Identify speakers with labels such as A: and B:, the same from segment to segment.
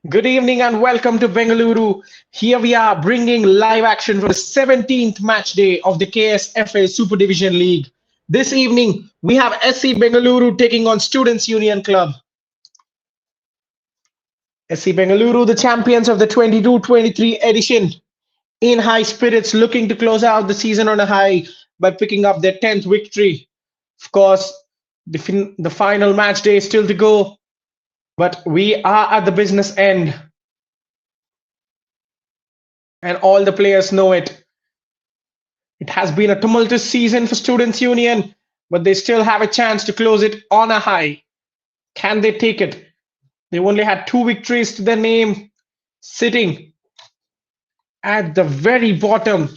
A: Good evening and welcome to Bengaluru. Here we are bringing live action for the 17th match day of the KSFA Super Division League. This evening, we have SC Bengaluru taking on Students Union Club. SC Bengaluru, the champions of the 22-23 edition, in high spirits, looking to close out the season on a high by picking up their 10th victory. Of course, the final match day is still to go, but we are at the business end, and all the players know it. It has been a tumultuous season for Students' Union, but they still have a chance to close it on a high. Can they take it? They've only had two victories to their name, sitting at the very bottom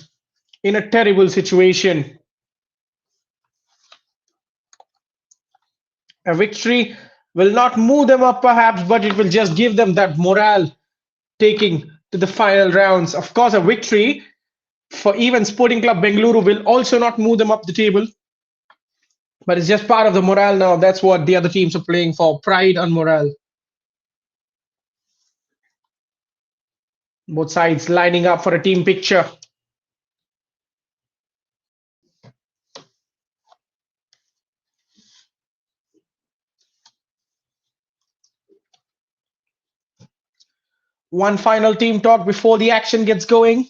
A: in a terrible situation. A victory will not move them up, perhaps, but it will just give them that morale taking to the final rounds. Of course, a victory for even Sporting Club Bengaluru will also not move them up the table, but it's just part of the morale now. That's what the other teams are playing for, pride and morale. Both sides lining up for a team picture. One final team talk before the action gets going.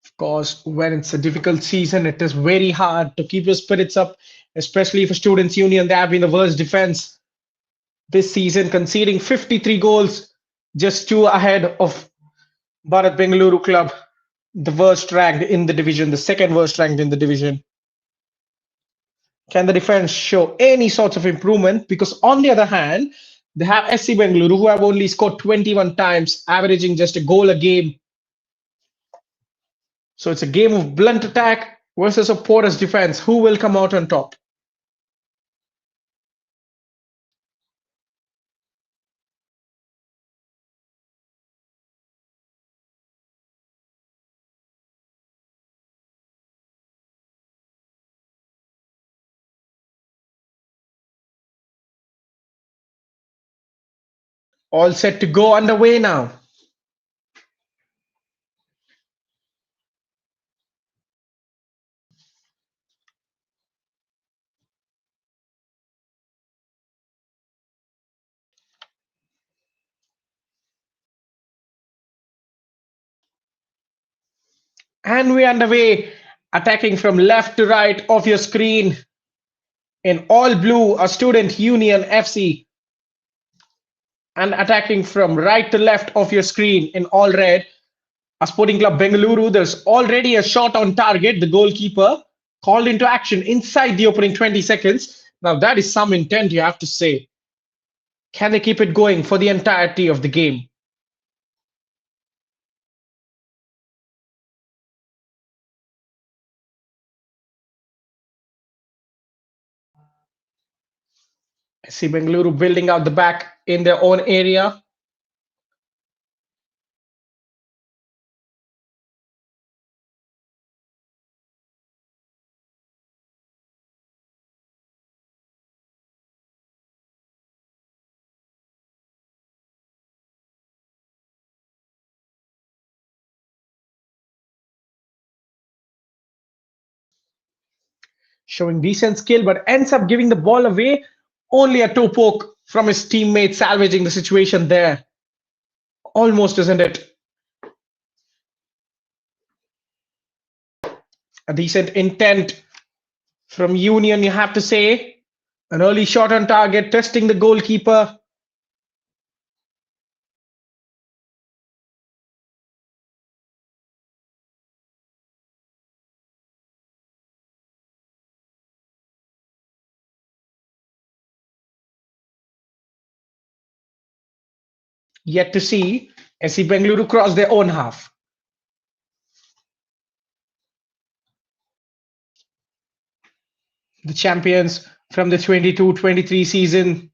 A: Of course, when it's a difficult season, it is very hard to keep your spirits up, especially for Students' Union. They have been the worst defense this season, conceding 53 goals, just two ahead of Bharat Bengaluru Club, the worst ranked in the division, the second worst ranked in the division. Can the defense show any sorts of improvement? Because on the other hand, they have SC Bengaluru, who have only scored 21 times, averaging just a goal a game. So it's a game of blunt attack versus a porous defense. Who will come out on top? All set to go underway now. And we're underway, attacking from left to right of your screen. In all blue, a Student Union FC. And attacking from right to left of your screen in all red, a Sporting Club Bengaluru. There's already a shot on target. The goalkeeper called into action inside the opening 20 seconds. Now, that is some intent, you have to say. Can they keep it going for the entirety of the game? I see Bengaluru building out the back in their own area. Showing decent skill, but ends up giving the ball away. Only a toe poke from his teammate, salvaging the situation there. Almost, isn't it? A decent intent from Union, you have to say. An early shot on target, testing the goalkeeper. Yet to see SC Bengaluru cross their own half. The champions from the 22-23 season,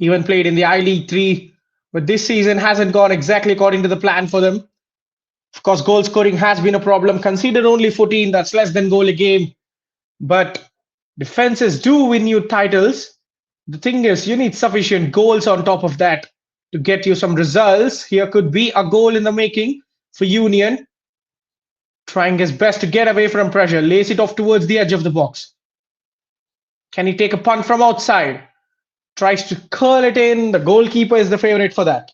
A: even played in the I League 3. But this season hasn't gone exactly according to the plan for them. Of course, goal scoring has been a problem. Conceded only 14, that's less than goal a game. But defenses do win you titles. The thing is, you need sufficient goals on top of that to get you some results. Here could be a goal in the making for Union, trying his best to get away from pressure, lace it off towards the edge of the box. Can he take a punt from outside? Tries to curl it in. The goalkeeper is the favorite for that.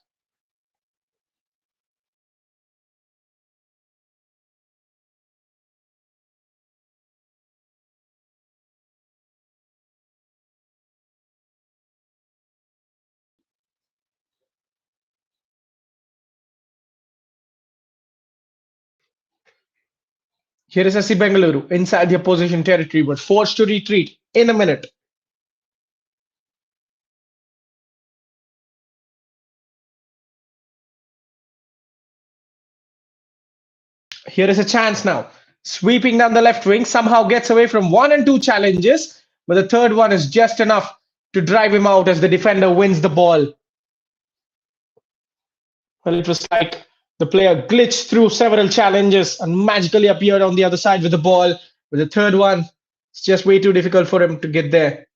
A: Here is SC Bengaluru inside the opposition territory, but forced to retreat in a minute. Here is a chance now. Sweeping down the left wing, somehow gets away from one and two challenges, but the third one is just enough to drive him out as the defender wins the ball. Well, it was like the player glitched through several challenges and magically appeared on the other side with the ball. But the third one, it's just way too difficult for him to get there.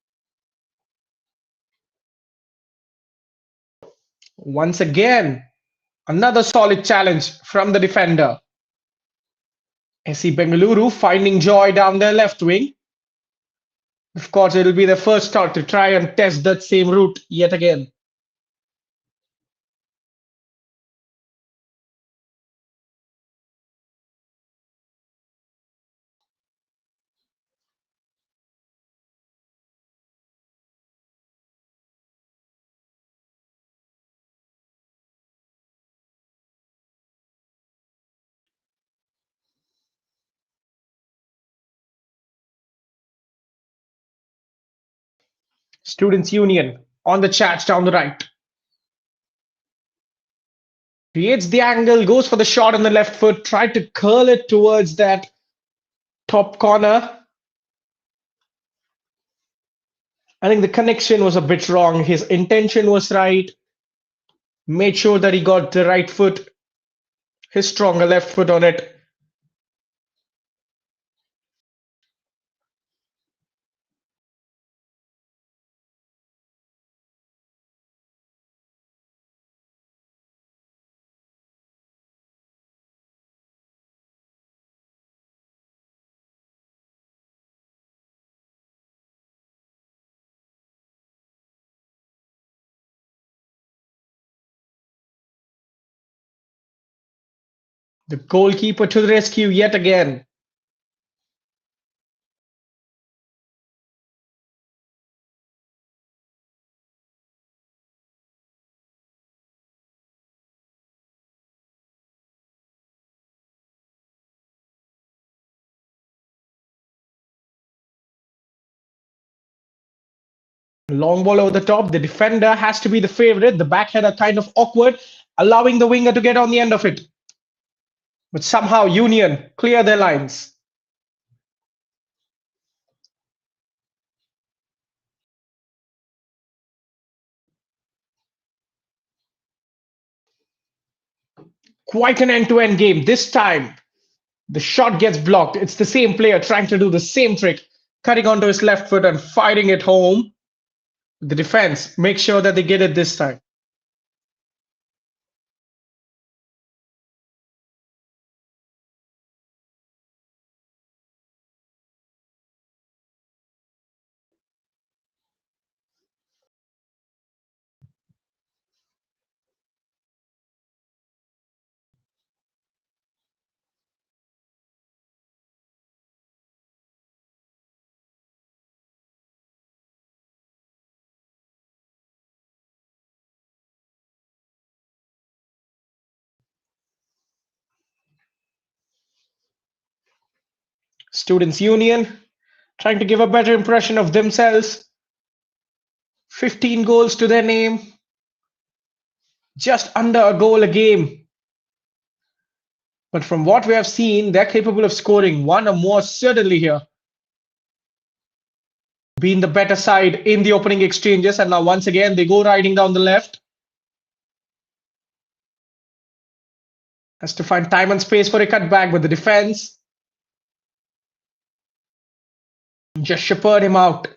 A: Once again, another solid challenge from the defender. SC Bengaluru finding joy down their left wing. Of course, it'll be their first start to try and test that same route yet again. Students' Union on the chats down the right. Creates the angle, goes for the shot on the left foot, tried to curl it towards that top corner. I think the connection was a bit wrong. His intention was right. Made sure that he got the right foot, his stronger left foot on it. The goalkeeper to the rescue yet again. Long ball over the top. The defender has to be the favorite. The backheader kind of awkward, allowing the winger to get on the end of it. But somehow Union clear their lines. Quite an end-to-end game. This time, the shot gets blocked. It's the same player trying to do the same trick, cutting onto his left foot and firing it home. The defense make sure that they get it this time. Students Union trying to give a better impression of themselves. 15 goals to their name, just under a goal a game. But from what we have seen, they're capable of scoring one or more certainly here. been the better side in the opening exchanges, and now once again they go riding down the left. Has to find time and space for a cutback, but the defense just shepherd him out.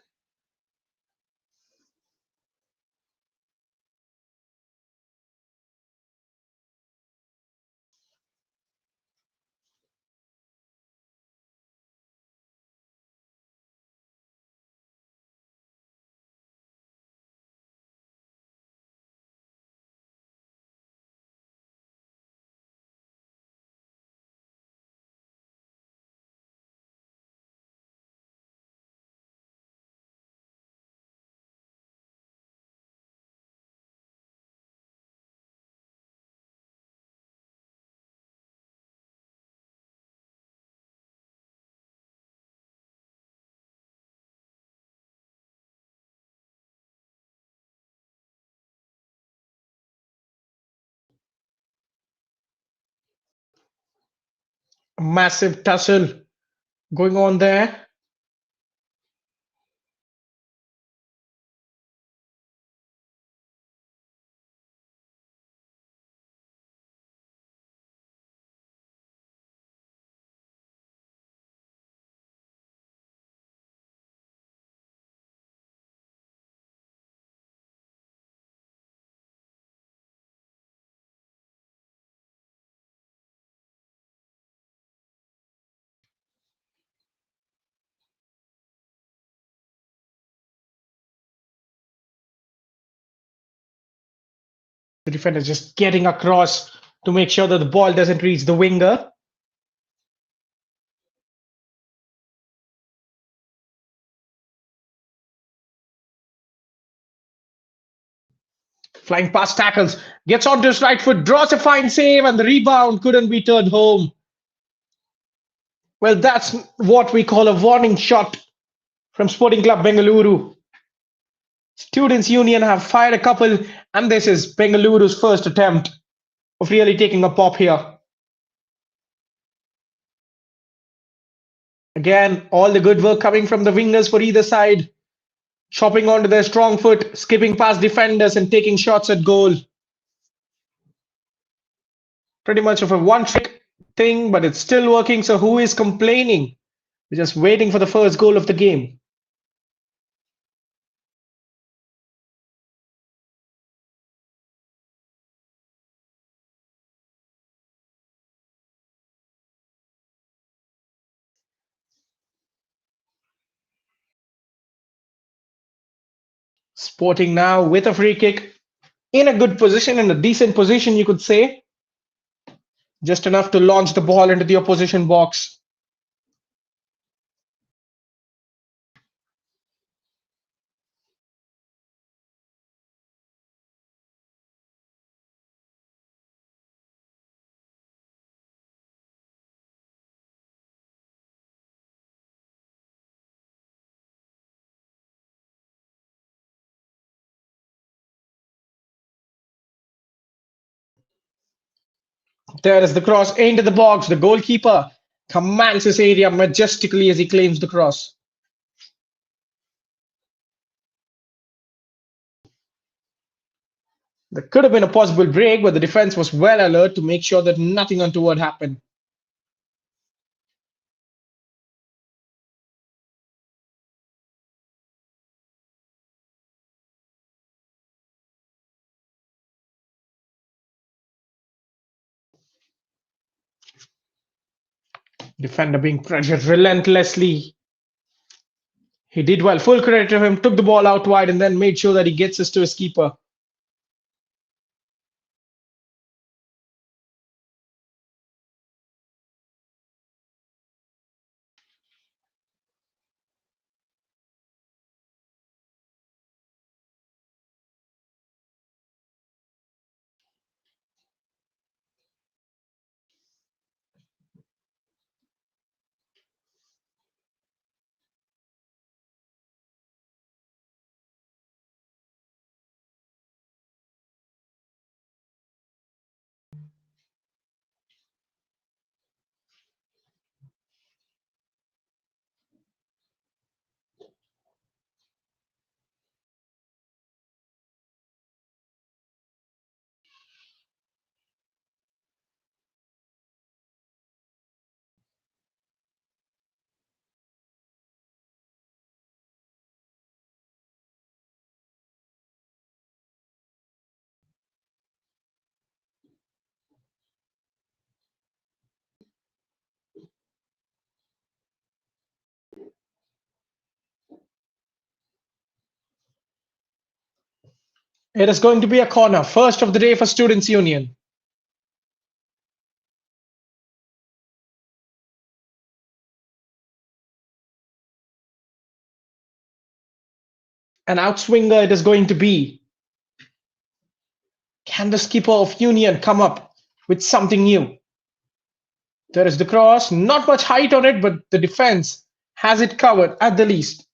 A: A massive tussle going on there. The defender just getting across to make sure that the ball doesn't reach the winger. Flying past tackles, gets onto his right foot, draws a fine save, and the rebound couldn't be turned home. Well, that's what we call a warning shot from Sporting Club Bengaluru. Students' Union have fired a couple, and this is Bengaluru's first attempt of really taking a pop here. Again, all the good work coming from the wingers for either side, chopping onto their strong foot, skipping past defenders, and taking shots at goal. Pretty much of a one trick thing, but it's still working. So, who is complaining? We're just waiting for the first goal of the game. Sporting now with a free kick in a good position, in a decent position, you could say. Just enough to launch the ball into the opposition box. There is the cross into the box. The goalkeeper commands his area majestically as he claims the cross. There could have been a possible break, but the defense was well alert to make sure that nothing untoward happened. Defender being pressured relentlessly. He did well. Full credit to him. Took the ball out wide and then made sure that he gets this to his keeper. It is going to be a corner, first of the day for Students' Union. An outswinger it is going to be. Can the skipper of Union come up with something new? There is the cross, not much height on it, but the defense has it covered at the least.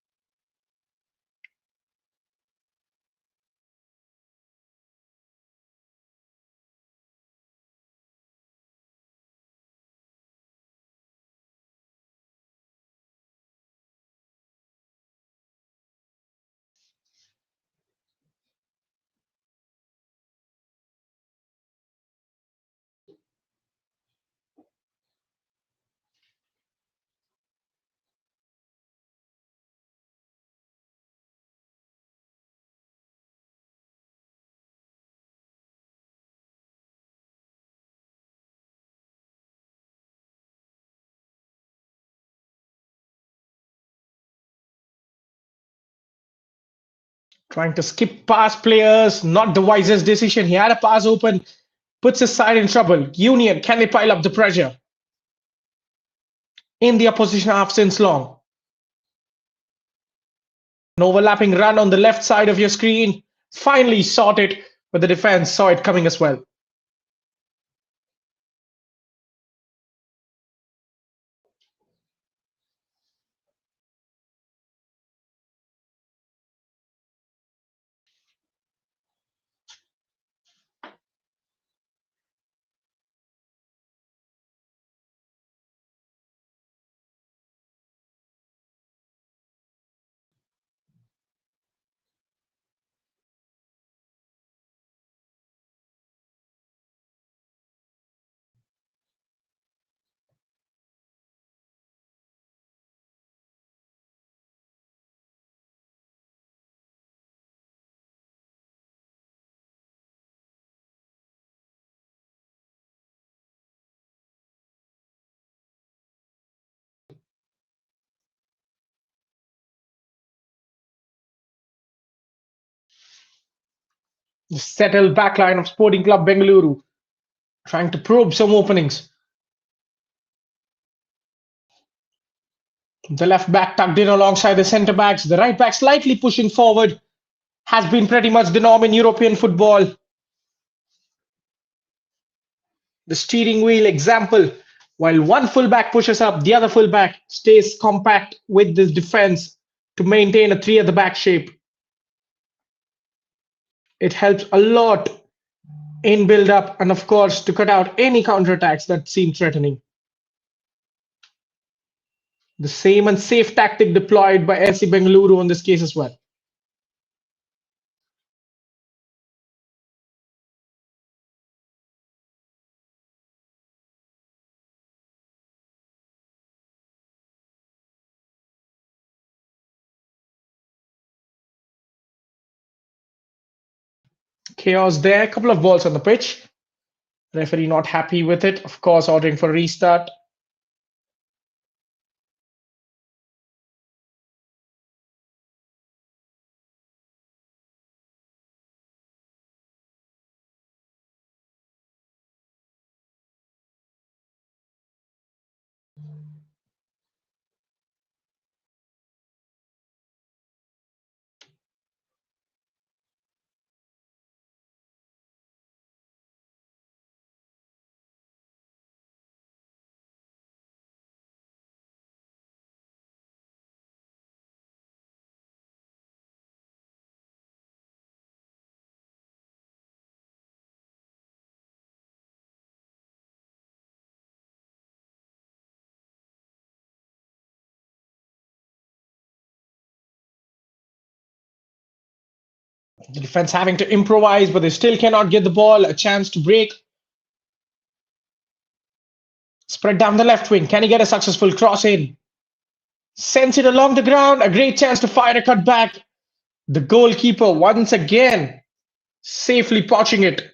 A: Trying to skip past players, not the wisest decision. He had a pass open, puts his side in trouble. Union, can they pile up the pressure? In the opposition half since long. An overlapping run on the left side of your screen. Finally sought it, but the defense saw it coming as well. The settled backline of Sporting Club Bengaluru, trying to probe some openings. The left back tucked in alongside the centre backs. The right back slightly pushing forward. Has been pretty much the norm in European football. The steering wheel example. While one fullback pushes up, the other fullback stays compact with this defense to maintain a three at the back shape. It helps a lot in build up and, of course, to cut out any counterattacks that seem threatening. The same and safe tactic deployed by FC Bengaluru in this case as well. Chaos there. A couple of balls on the pitch. Referee not happy with it. Of course, ordering for a restart. The defense having to improvise, but they still cannot get the ball. A chance to break. Spread down the left wing. Can he get a successful cross in? Sends it along the ground. A great chance to fire a cut back. The goalkeeper once again safely potching it.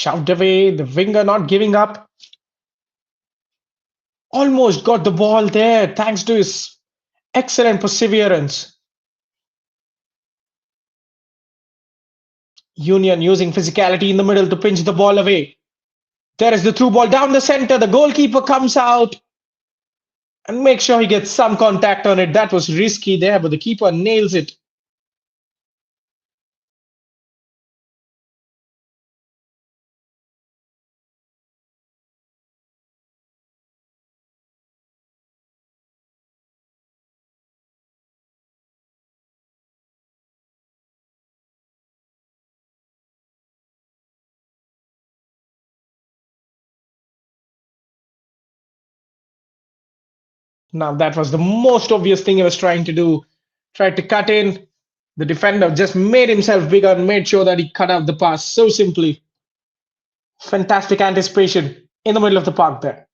A: Shoved away, the winger not giving up. Almost got the ball there thanks to his excellent perseverance. Union using physicality in the middle to pinch the ball away. There is the through ball down the center. The goalkeeper comes out and makes sure he gets some contact on it. That was risky there, but the keeper nails it. Now, that was the most obvious thing he was trying to do. Tried to cut in. The defender just made himself bigger and made sure that he cut out the pass so simply. Fantastic anticipation in the middle of the park there.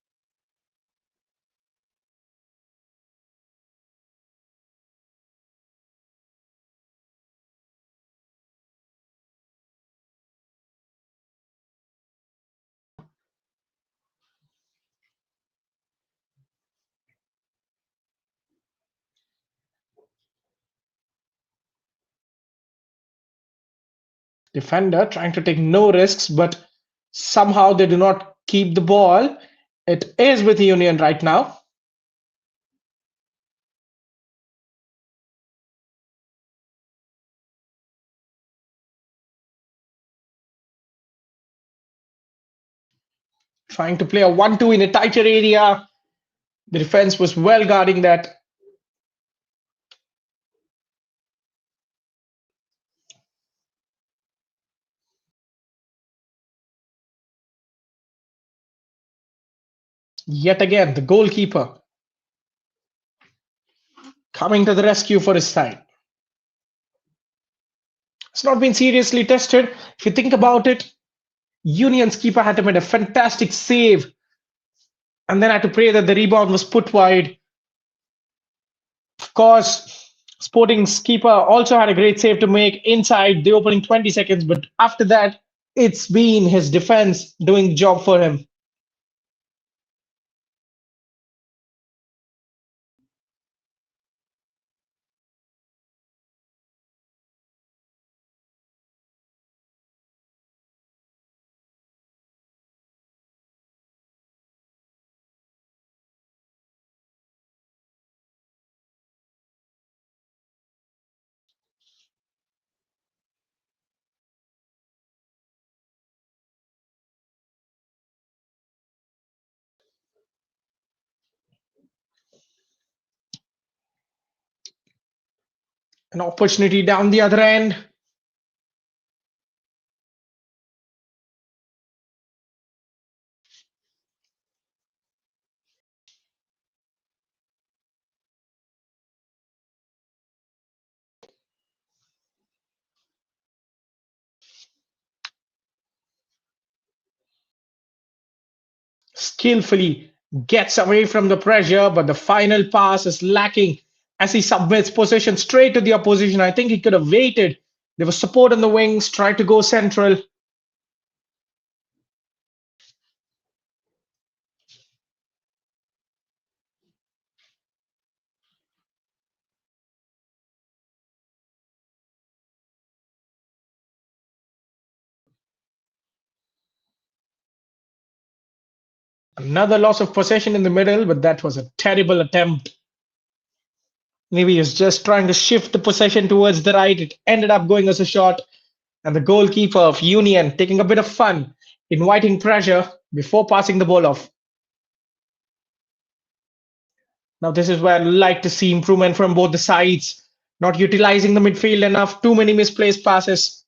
A: Defender trying to take no risks, but somehow they do not keep the ball. It is with Union right now. Trying to play a 1-2 in a tighter area. The defense was well guarding that. Yet again, the goalkeeper coming to the rescue for his side. It's not been seriously tested. If you think about it, Union's keeper had to make a fantastic save and then had to pray that the rebound was put wide. Of course, Sporting's keeper also had a great save to make inside the opening 20 seconds, but after that, it's been his defense doing the job for him. An opportunity down the other end. Skillfully gets away from the pressure, but the final pass is lacking as he submits possession straight to the opposition. I think he could have waited. There was support on the wings, tried to go central. Another loss of possession in the middle, but that was a terrible attempt. Maybe he was just trying to shift the possession towards the right. It ended up going as a shot, and the goalkeeper of Union taking a bit of fun, inviting pressure before passing the ball off. Now, this is where I like to see improvement from both the sides, not utilizing the midfield enough, too many misplaced passes.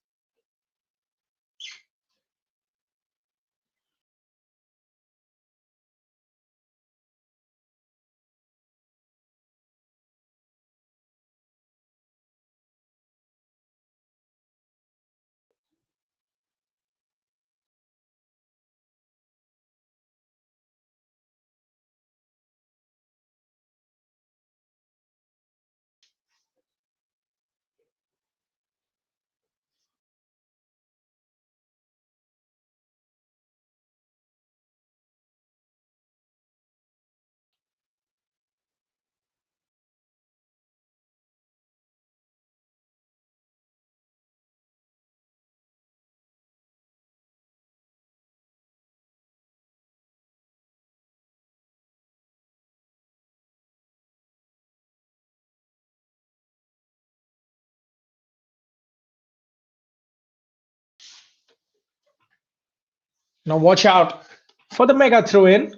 A: Now watch out for the mega throw in.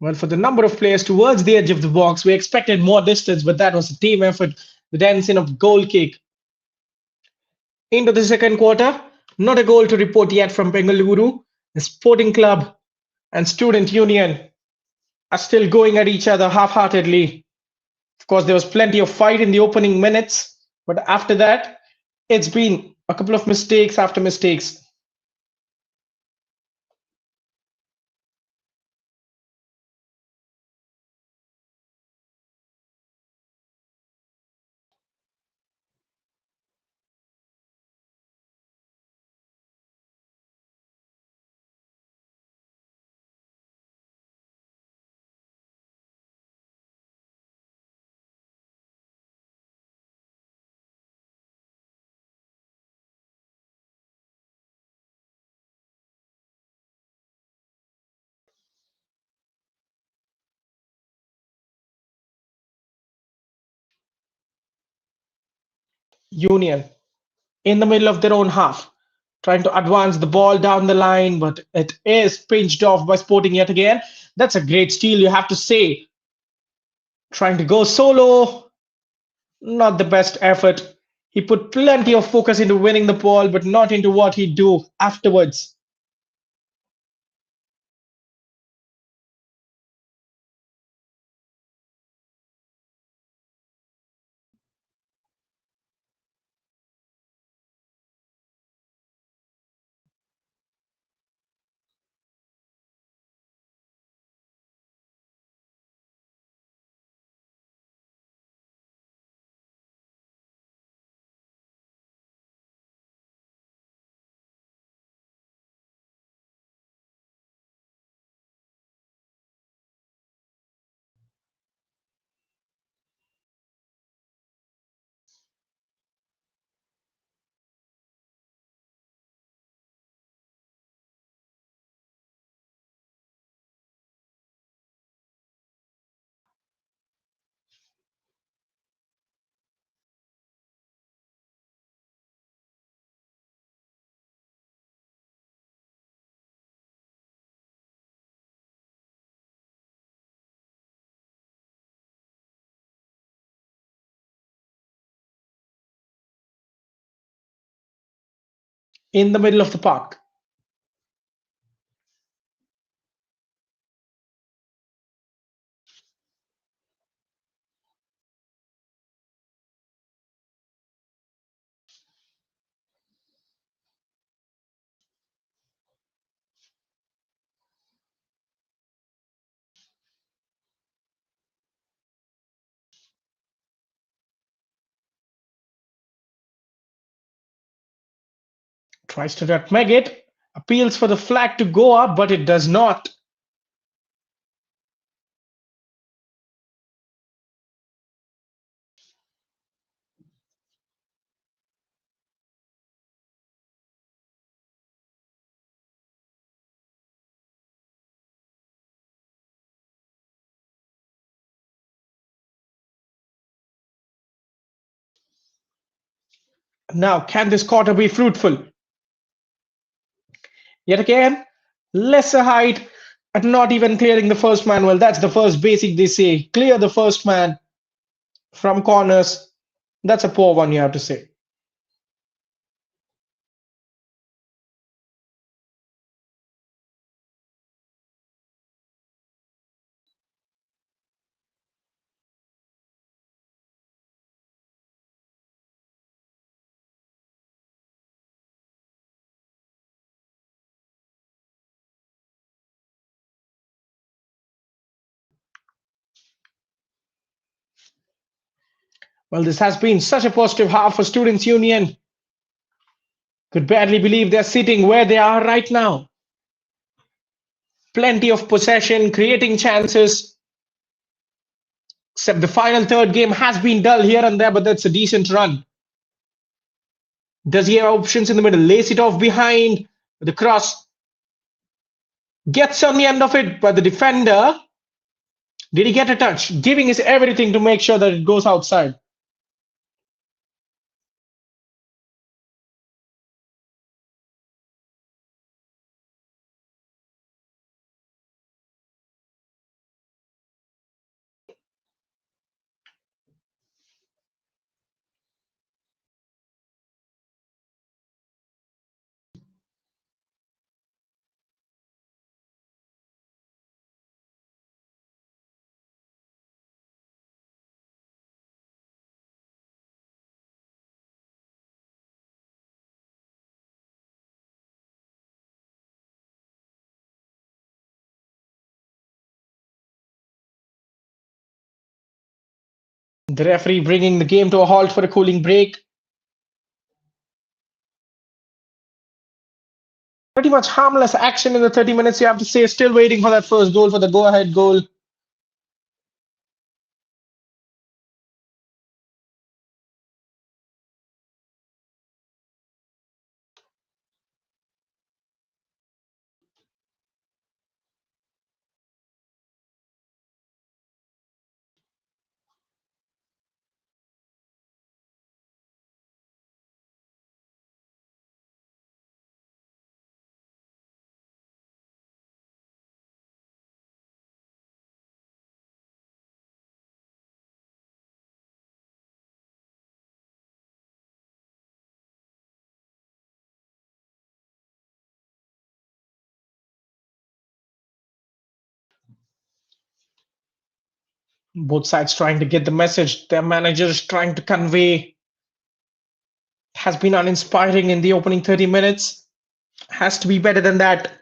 A: Well, for the number of players towards the edge of the box, we expected more distance, but that was a team effort. The dancing of goal kick into the second quarter. Not a goal to report yet from Bengaluru. The Sporting Club and Student Union are still going at each other half-heartedly. Of course, there was plenty of fight in the opening minutes, but after that, it's been a couple of mistakes after mistakes. Union in the middle of their own half, trying to advance the ball down the line, but it is pinched off by Sporting yet again. That's a great steal, you have to say. Trying to go solo, not the best effort. He put plenty of focus into winning the ball, but not into what he'd do afterwards. In the middle of the park, tries to nutmeg it, appeals for the flag to go up, but it does not. Now, can this quarter be fruitful? Yet again, lesser height and not even clearing the first man. Well, that's the first basic they say. Clear the first man from corners. That's a poor one, you have to say. Well, this has been such a positive half for Students' Union. Could barely believe they're sitting where they are right now. Plenty of possession, creating chances. Except the final third game has been dull here and there, but that's a decent run. Does he have options in the middle? Lays it off behind. The cross gets on the end of it, but the defender, did he get a touch? Giving his everything to make sure that it goes outside. The referee bringing the game to a halt for a cooling break. Pretty much harmless action in the 30 minutes, you have to say. Still waiting for that first goal, for the go ahead goal. Both sides trying to get the message their manager is trying to convey has been uninspiring in the opening 30 minutes. Has to be better than that.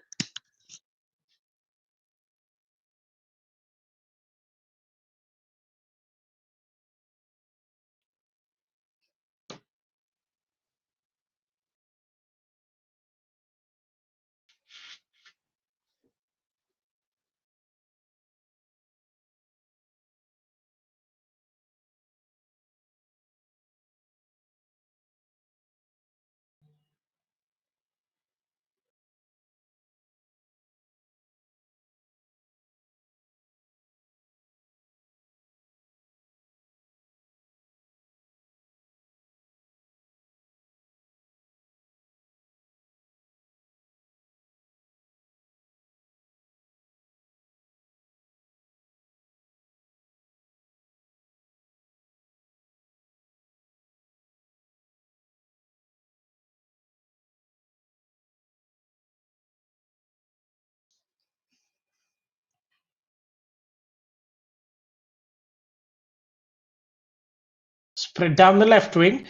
A: Spread down the left wing.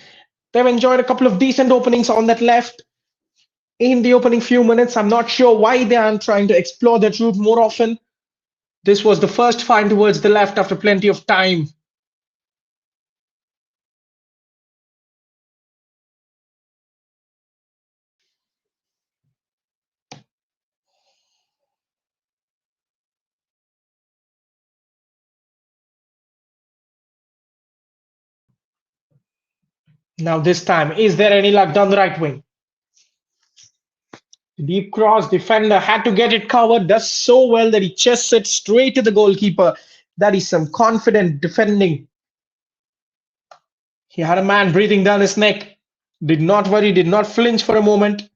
A: They've enjoyed a couple of decent openings on that left in the opening few minutes. I'm not sure why they aren't trying to explore that route more often. This was the first find towards the left after plenty of time. Now, this time, is there any luck down the right wing? Deep cross, defender had to get it covered, does so well that he chests it straight to the goalkeeper. That is some confident defending. He had a man breathing down his neck. Did not worry, did not flinch for a moment.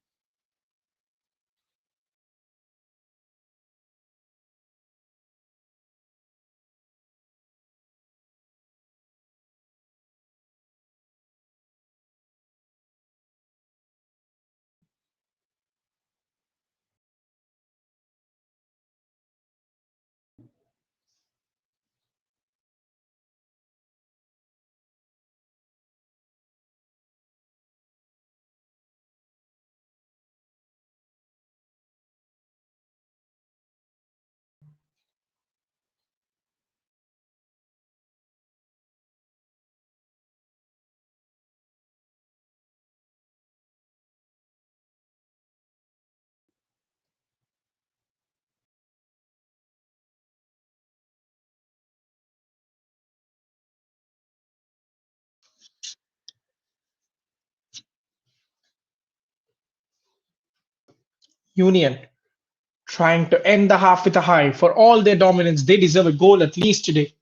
A: Union trying to end the half with a high. For all their dominance, they deserve a goal at least today.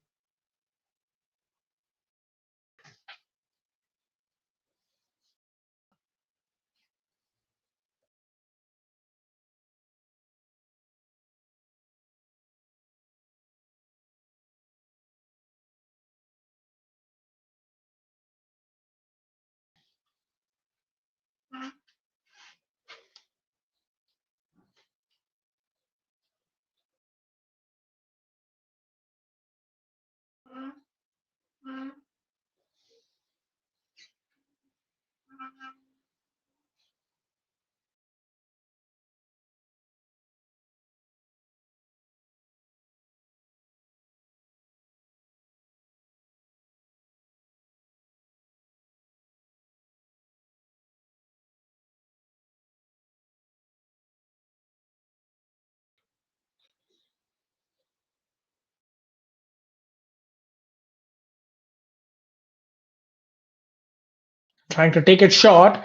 A: Trying to take it short.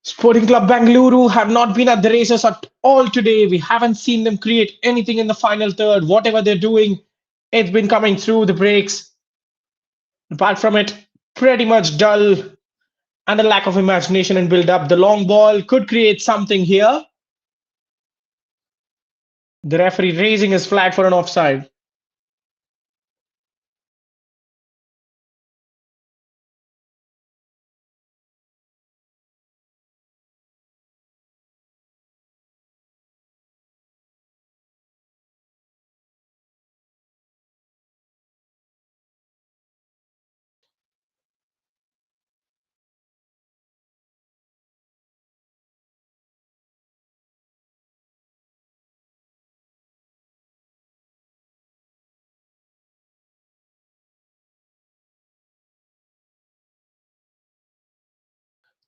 A: Sporting Club Bengaluru have not been at the races at all today. We haven't seen them create anything in the final third. Whatever they're doing, it's been coming through the breaks. Apart from it, pretty much dull and a lack of imagination and build up. The long ball could create something here. The referee raising his flag for an offside.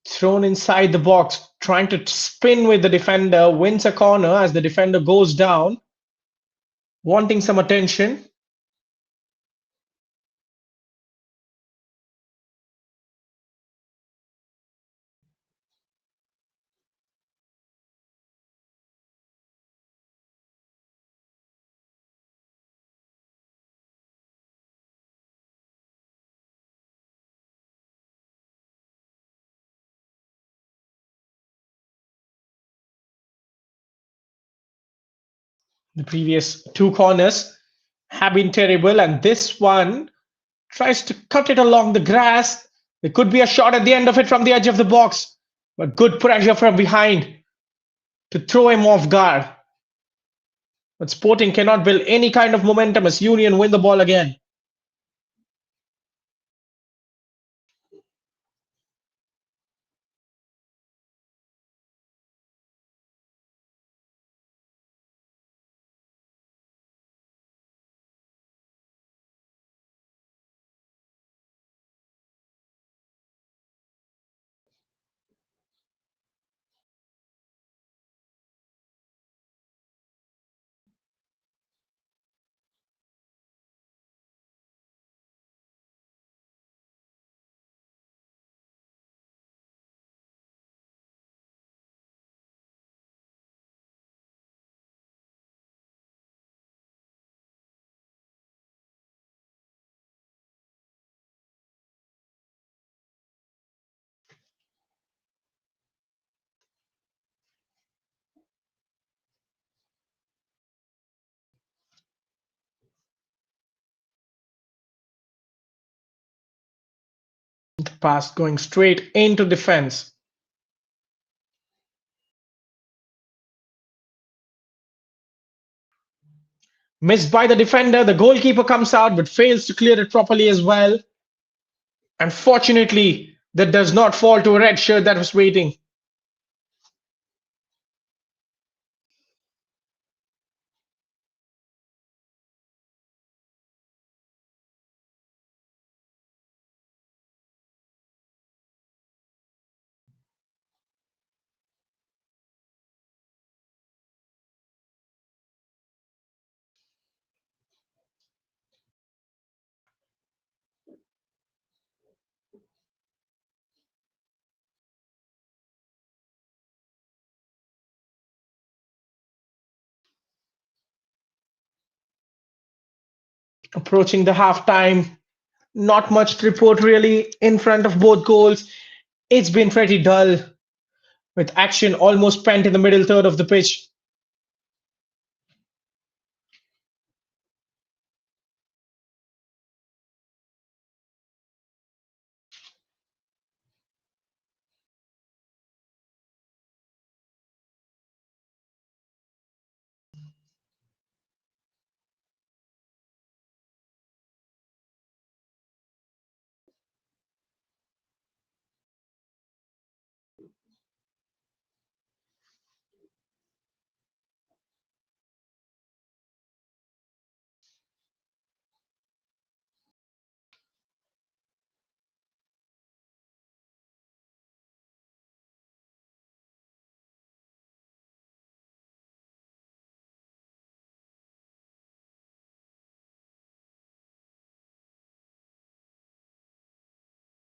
A: Thrown inside the box, trying to spin with the defender, wins a corner as the defender goes down, wanting some attention. The previous two corners have been terrible, and this one tries to cut it along the grass. There could be a shot at the end of it from the edge of the box, but good pressure from behind to throw him off guard. But Sporting cannot build any kind of momentum as Union win the ball again. The pass going straight into defense. Missed by the defender. The goalkeeper comes out but fails to clear it properly as well. And fortunately, that does not fall to a red shirt that was waiting. Approaching the halftime, not much to report really in front of both goals. It's been pretty dull, with action almost spent in the middle third of the pitch.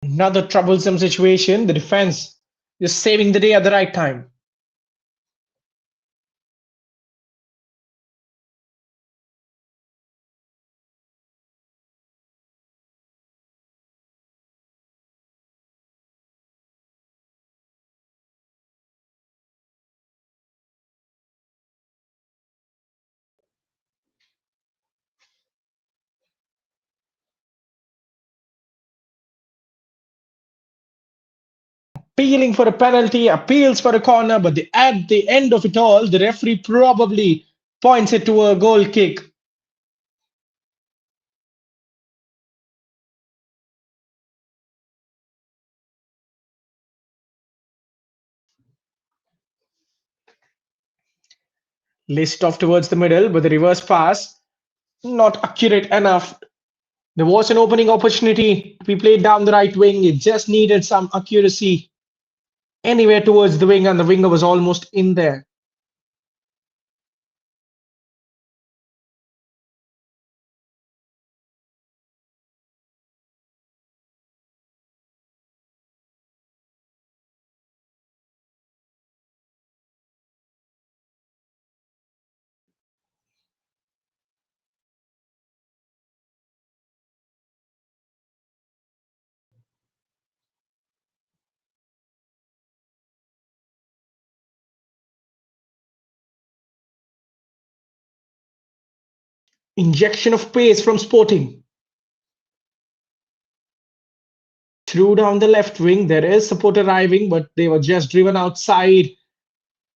A: Another troublesome situation. The defense is saving the day at the right time. Appealing for a penalty, appeals for a corner, but at the end of it all, the referee probably points it to a goal kick. Laced off towards the middle, but the reverse pass not accurate enough. There was an opening opportunity to be played down the right wing. It just needed some accuracy anywhere towards the wing, and the winger was almost in there. Injection of pace from Sporting. Through down the left wing, there is support arriving, but they were just driven outside.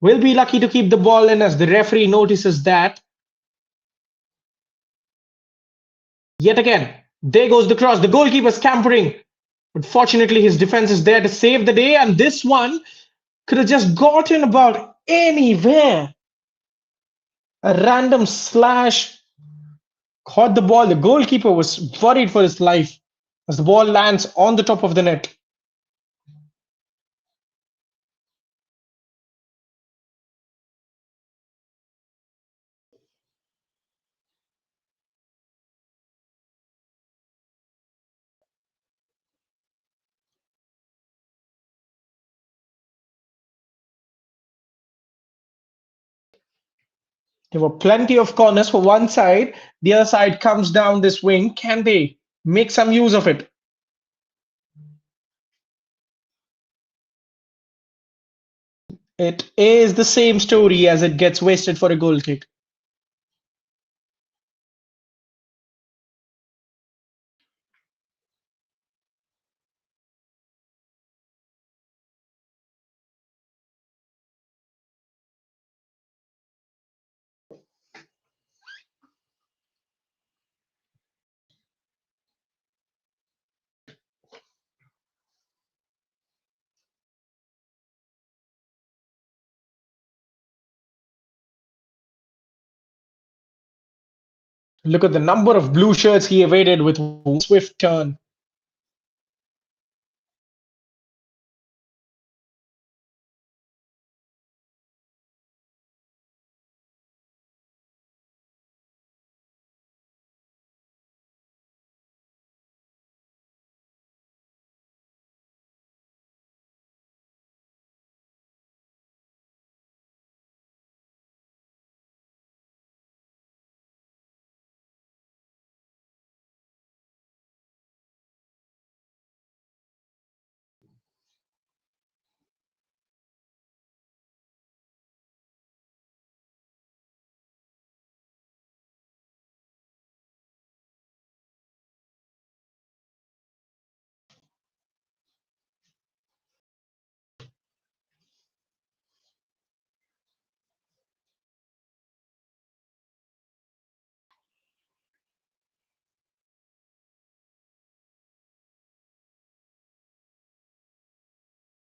A: Will be lucky to keep the ball in as the referee notices that. Yet again, there goes the cross. The goalkeeper scampering. But fortunately, his defense is there to save the day, and this one could have just gotten about anywhere. A random slash caught the ball. The goalkeeper was worried for his life as the ball lands on the top of the net. There were plenty of corners for one side. The other side comes down this wing. Can they make some use of it? It is the same story as it gets wasted for a goal kick. Look at the number of blue shirts he evaded with one swift turn.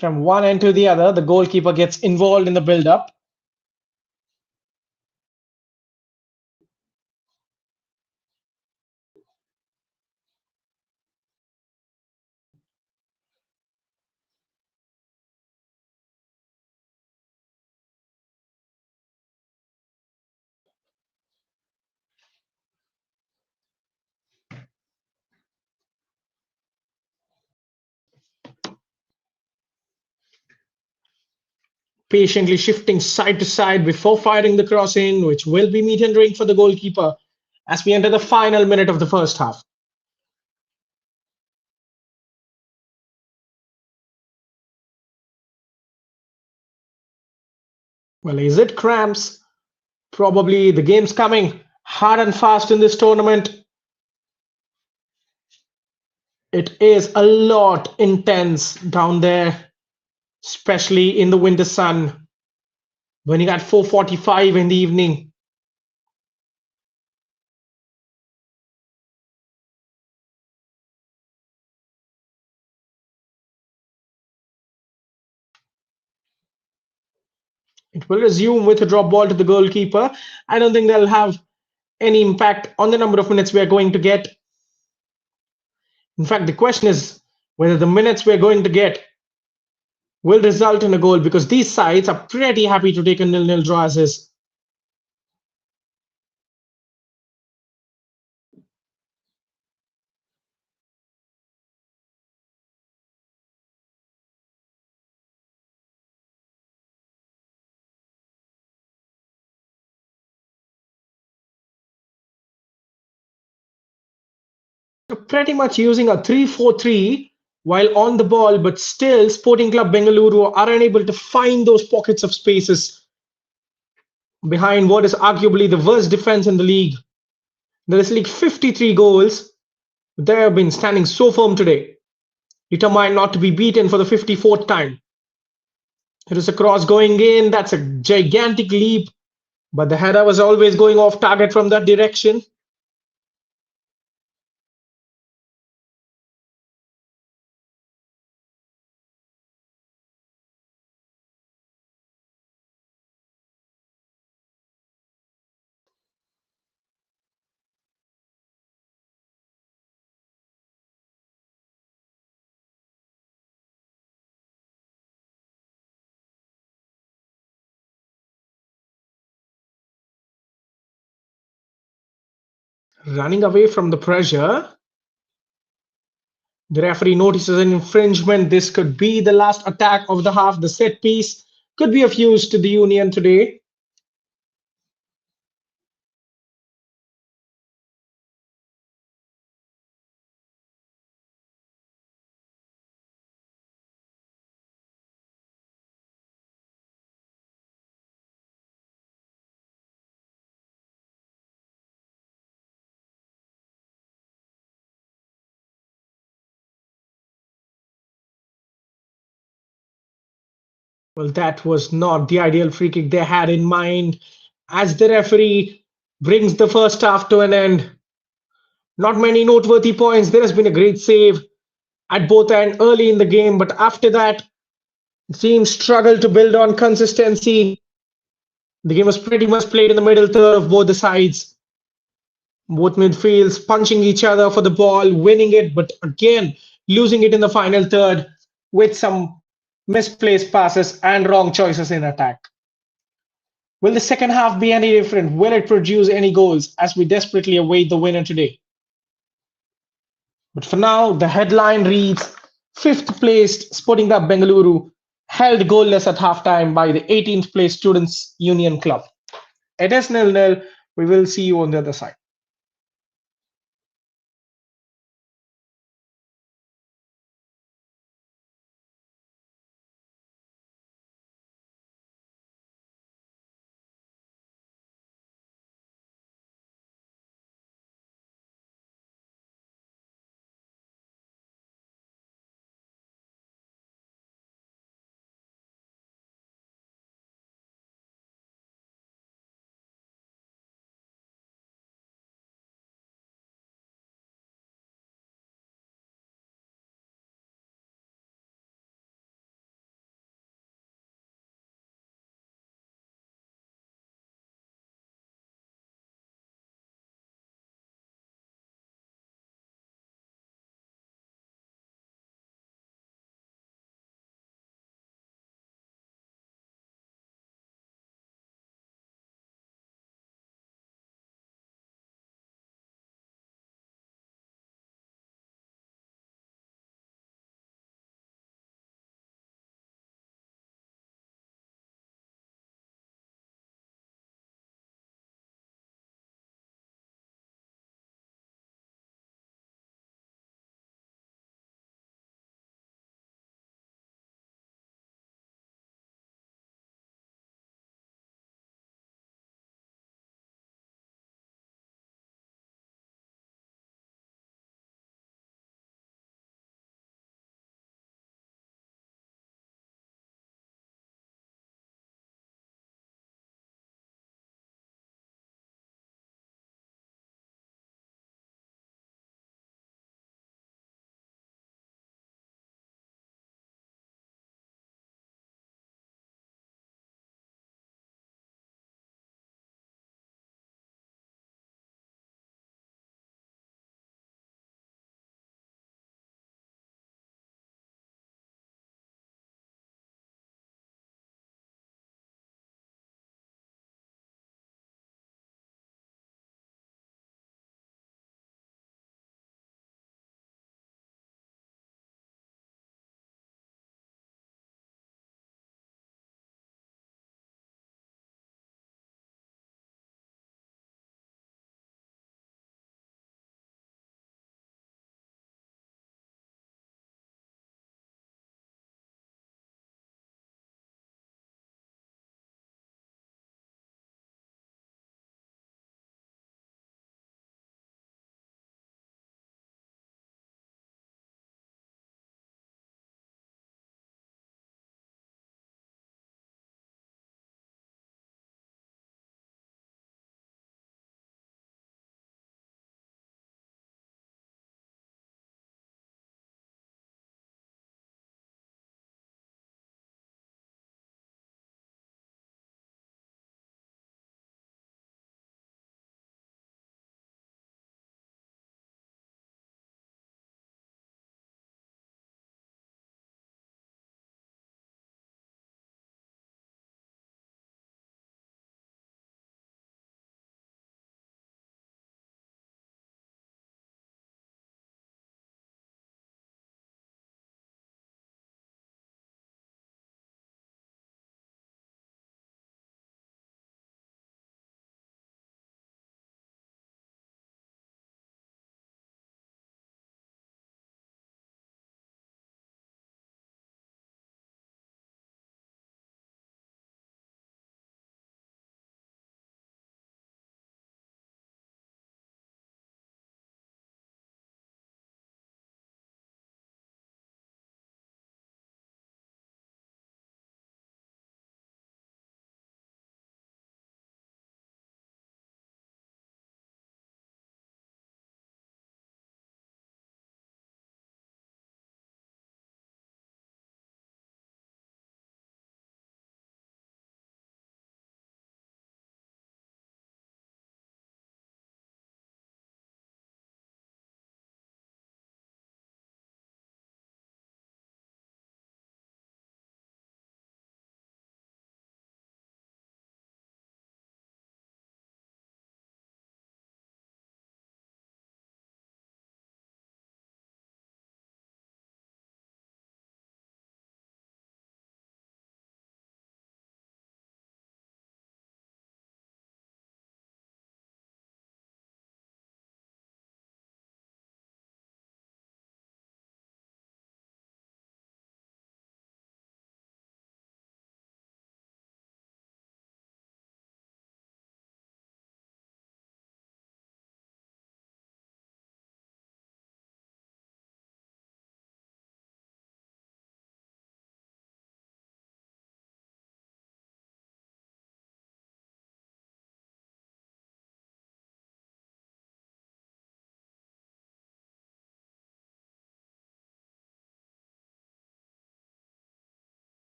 A: From one end to the other, the goalkeeper gets involved in the build-up. patiently shifting side to side before firing the cross in, which will be meet and ring for the goalkeeper as we enter the final minute of the first half. Well, is it cramps? Probably the game's coming hard and fast in this tournament. It is a lot intense down there, especially in the winter sun when you got 4:45 in the evening. It will resume with a drop ball to the goalkeeper. I don't think they'll have any impact on the number of minutes we're going to get. In fact, the question is whether the minutes we're going to get will result in a goal because these sides are pretty happy to take a nil-nil draw as is. Pretty much using a 3-4-3 while on the ball, but still Sporting Club Bengaluru are unable to find those pockets of spaces behind what is arguably the worst defense in the league. There is league 53 goals. They have been standing so firm today, determined not to be beaten for the 54th time. It is a cross going in. That's a gigantic leap, but the header was always going off target from that direction. Running away from the pressure, the referee notices an infringement. This could be the last attack of the half. The set piece could be of use to the Union today. Well, that was not the ideal free kick they had in mind as the referee brings the first half to an end. Not many noteworthy points. There has been a great save at both ends early in the game, but after that, the team struggled to build on consistency. The game was pretty much played in the middle third of both the sides. Both midfields punching each other for the ball, winning it, but again losing it in the final third with some misplaced passes and wrong choices in attack. Will the second half be any different? Will it produce any goals as we desperately await the winner today? But for now, the headline reads fifth placed Sporting Club Bengaluru held goalless at halftime by the 18th place Students Union Club. It is nil-nil. We will see you on the other side.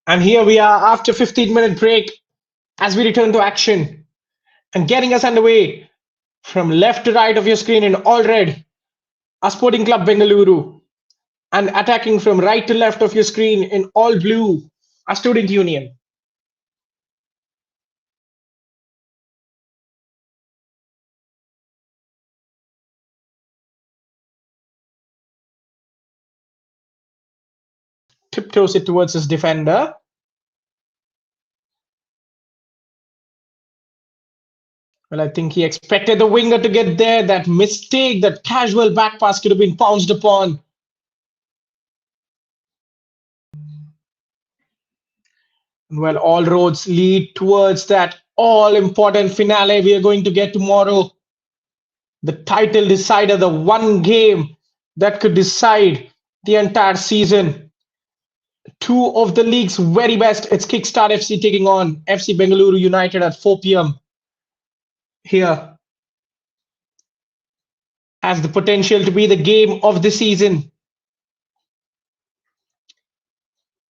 A: And here we are after 15-minute break as we return to action and getting us underway from left to right of your screen in all red, a Sporting Club Bengaluru, and attacking from right to left of your screen in all blue, a Student Union. Tiptoes it towards his defender. Well, I think he expected the winger to get there. That mistake, that casual back pass could have been pounced upon. Well, all roads lead towards that all important finale we are going to get tomorrow. The title decider, the one game that could decide the entire season. Two of the league's very best. It's Kickstart FC taking on FC Bengaluru United at 4 p.m. here has the potential to be the game of the season.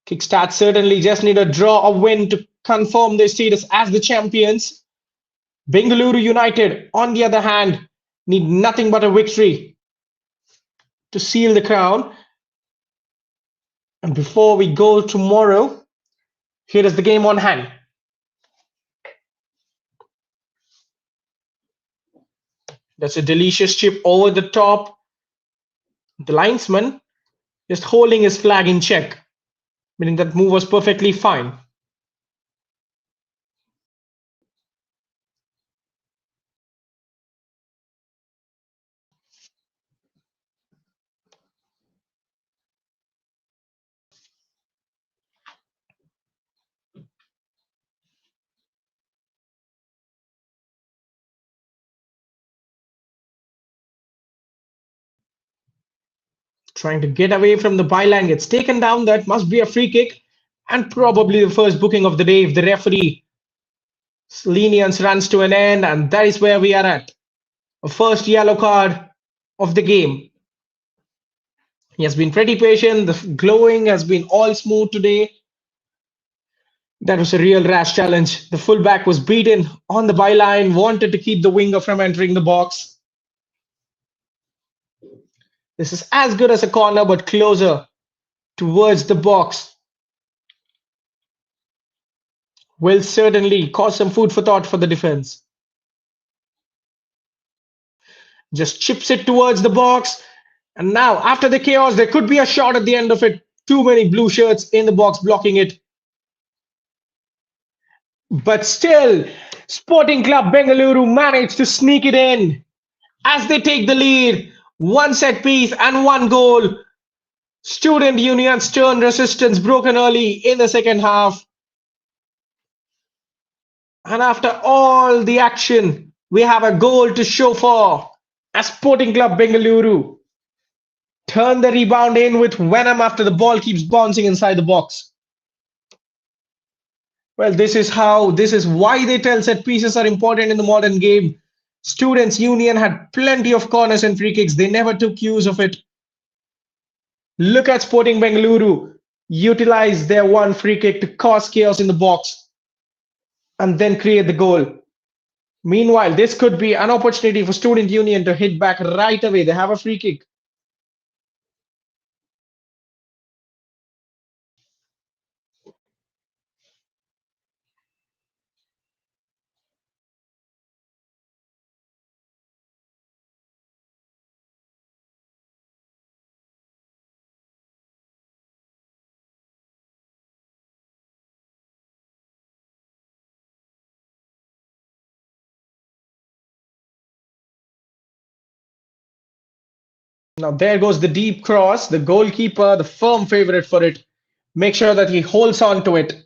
A: Kickstart certainly just need a draw or win to confirm their status as the champions. Bengaluru United, on the other hand, need nothing but a victory to seal the crown. And before we go tomorrow, here is the game on hand. That's a delicious chip over the top. The linesman just holding his flag in check, meaning that move was perfectly fine. Trying to get away from the byline, gets taken down. That must be a free kick, and probably the first booking of the day if the referee lenience runs to an end, and that is where we are at. A first yellow card of the game. He has been pretty patient. The glowing has been all smooth today. That was a real rash challenge. The fullback was beaten on the byline, wanted to keep the winger from entering the box. This is as good as a corner, but closer towards the box. Will certainly cause some food for thought for the defense. Just chips it towards the box. And now, after the chaos, there could be a shot at the end of it. Too many blue shirts in the box blocking it. But still, Sporting Club Bengaluru managed to sneak it in as they take the lead. One set piece and one goal. Student Union's stern resistance broken early in the second half. And after all the action, we have a goal to show for as Sporting Club Bengaluru turn the rebound in with venom after the ball keeps bouncing inside the box. Well, this is why they tell set pieces are important in the modern game. Students Union had plenty of corners and free kicks. They never took use of it. Look at Sporting Bengaluru utilize their one free kick to cause chaos in the box and then create the goal. Meanwhile, this could be an opportunity for Student Union to hit back right away. They have a free kick. Now there goes the deep cross. The goalkeeper, the firm favorite for it, make sure that he holds on to it.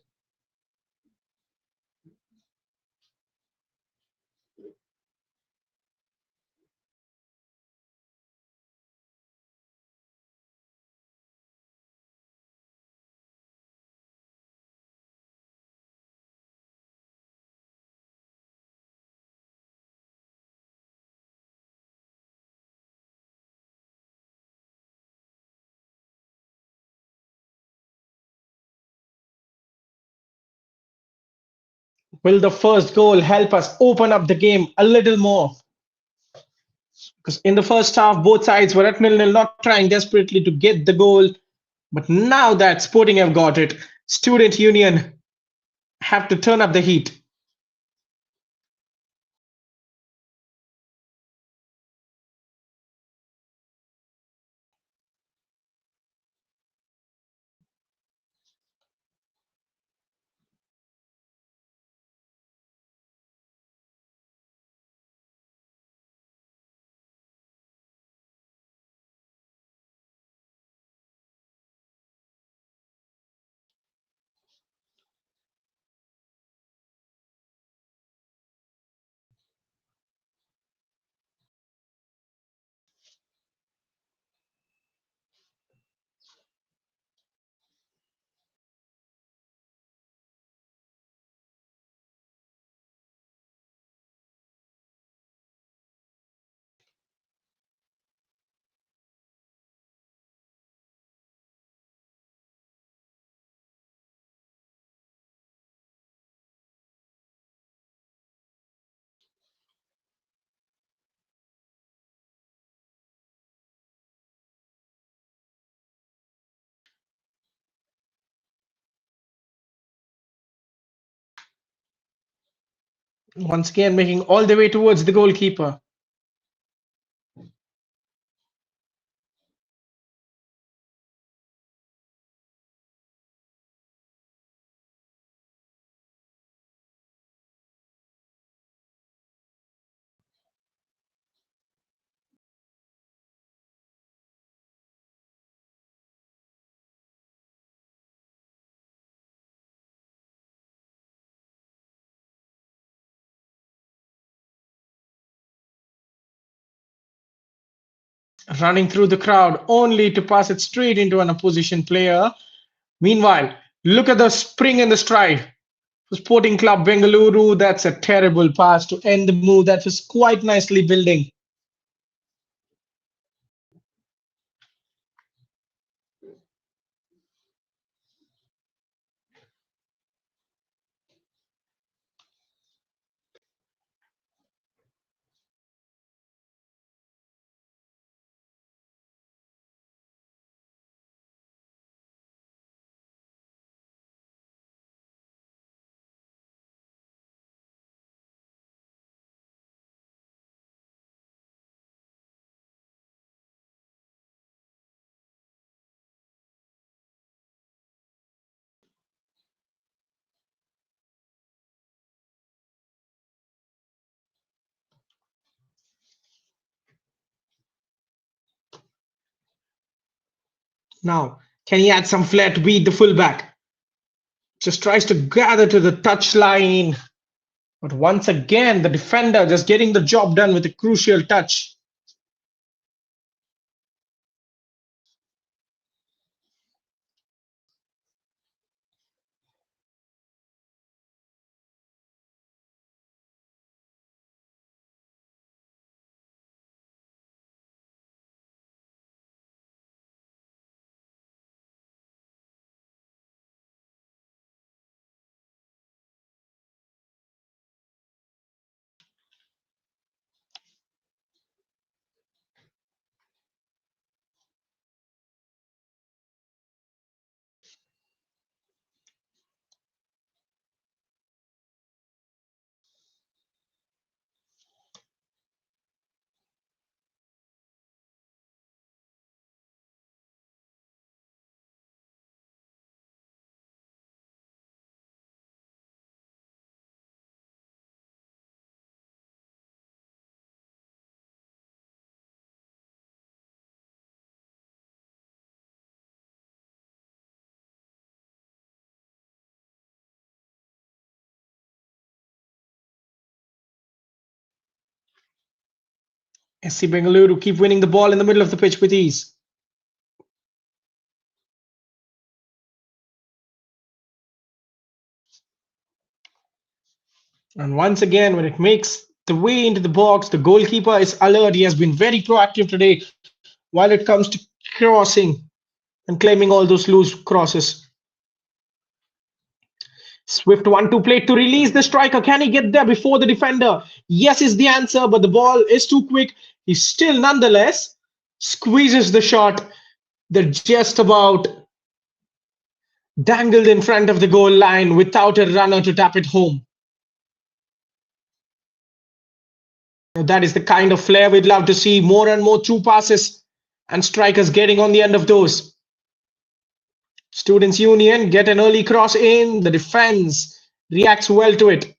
A: Will the first goal help us open up the game a little more? Because in the first half, both sides were at nil-nil, not trying desperately to get the goal. But now that Sporting have got it, Student Union have to turn up the heat. Once again, making all the way towards the goalkeeper. Running through the crowd only to pass it straight into an opposition player. Meanwhile, look at the spring and the stride. For Sporting Club Bengaluru, that's a terrible pass to end the move that was quite nicely building. Now, can he add some flair to beat the fullback? Just tries to gather to the touchline. But once again, the defender just getting the job done with a crucial touch. SC Bengaluru keep winning the ball in the middle of the pitch with ease. And once again, when it makes the way into the box, the goalkeeper is alert. He has been very proactive today while it comes to crossing and claiming all those loose crosses. Swift 1-2 play to release the striker. Can he get there before the defender? Yes, is the answer, but the ball is too quick. He still, nonetheless, squeezes the shot. They're just about dangled in front of the goal line without a runner to tap it home. Now, that is the kind of flair we'd love to see. More and more true passes and strikers getting on the end of those. Students' Union get an early cross in. The defense reacts well to it.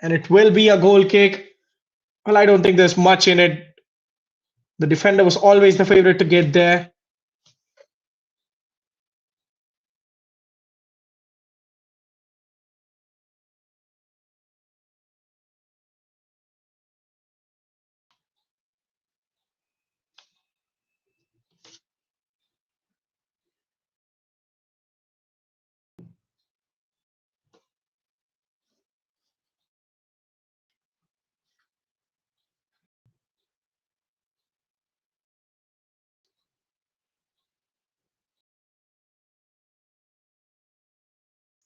A: And it will be a goal kick. Well, I don't think there's much in it. The defender was always the favorite to get there.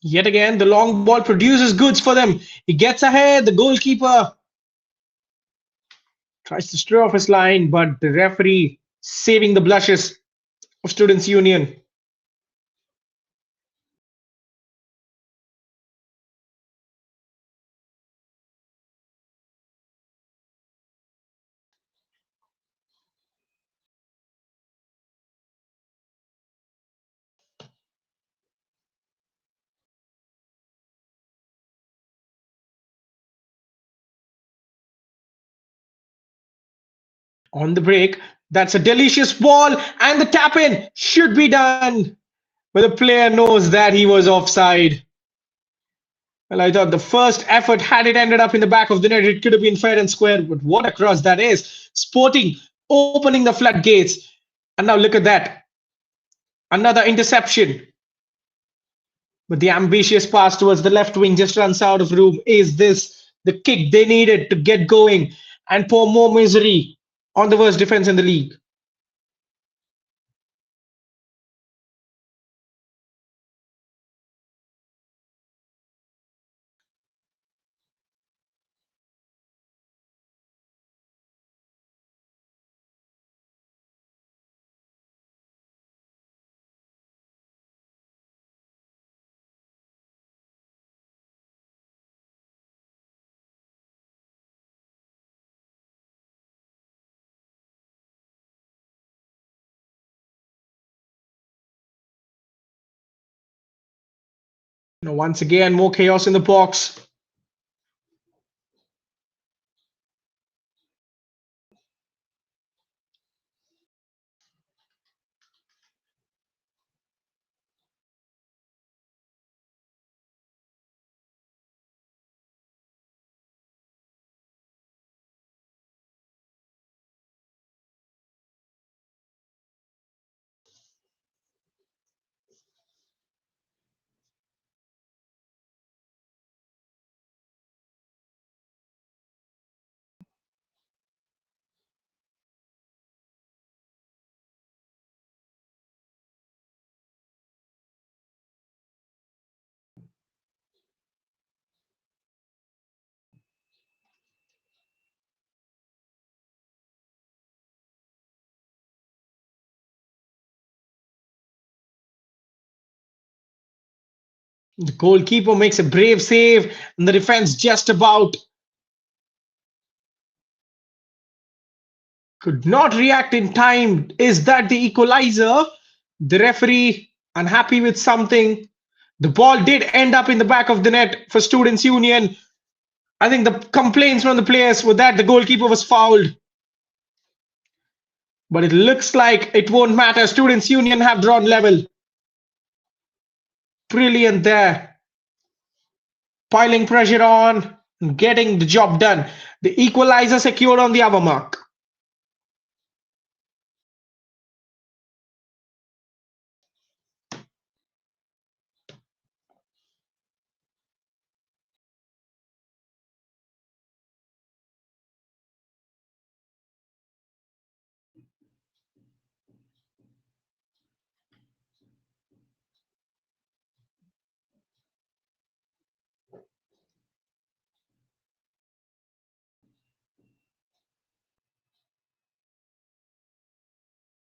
A: Yet again, the long ball produces goods for them. He gets ahead. The goalkeeper tries to stray off his line, but the referee saving the blushes of Students' Union. On the break, that's a delicious ball, and the tap in should be done. But the player knows that he was offside. Well, I thought the first effort, had it ended up in the back of the net, it could have been fair and square. But what a cross that is! Sporting opening the floodgates. And now look at that. Another interception. But the ambitious pass towards the left wing just runs out of room. Is this the kick they needed to get going and pour more misery on the worst defense in the league? Now, once again, more chaos in the box. The goalkeeper makes a brave save, and the defense just about could not react in time. Is that the equalizer? The referee unhappy with something. The ball did end up in the back of the net for Students' Union. I think the complaints from the players were that the goalkeeper was fouled. But it looks like it won't matter. Students' Union have drawn level. Brilliant there. Piling pressure on, getting the job done. The equalizer secured on the hour mark.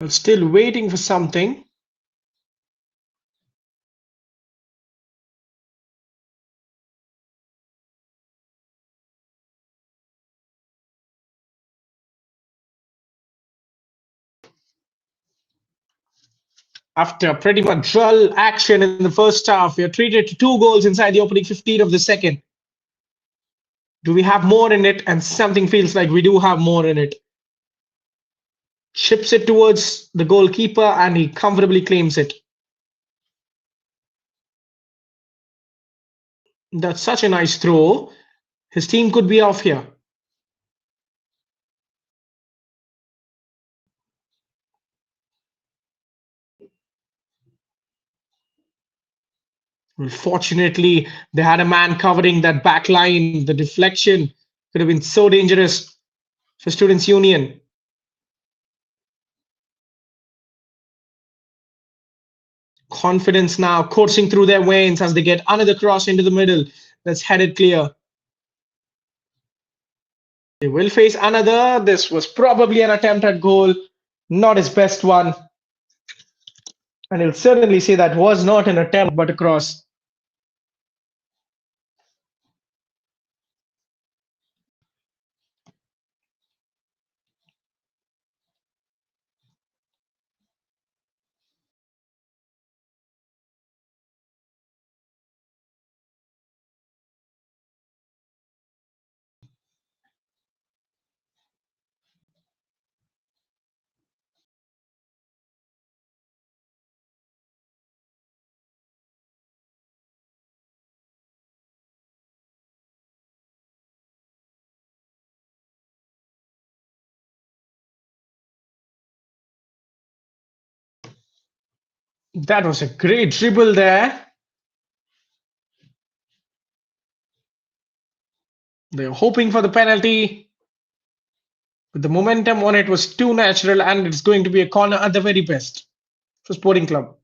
A: Still waiting for something. After pretty much dull action in the first half, we are treated to two goals inside the opening 15 of the second. Do we have more in it? And something feels like we do have more in it. Chips it towards the goalkeeper and he comfortably claims it. That's such a nice throw. His team could be off here. Well, fortunately, they had a man covering that back line. The deflection could have been so dangerous for Students' Union. Confidence now coursing through their veins as they get another cross into the middle that's headed clear. They will face another. This was probably an attempt at goal, not his best one. And he'll certainly say that was not an attempt but a cross. That was a great dribble there. They're hoping for the penalty, but the momentum on it was too natural, and it's going to be a corner at the very best for Sporting Club.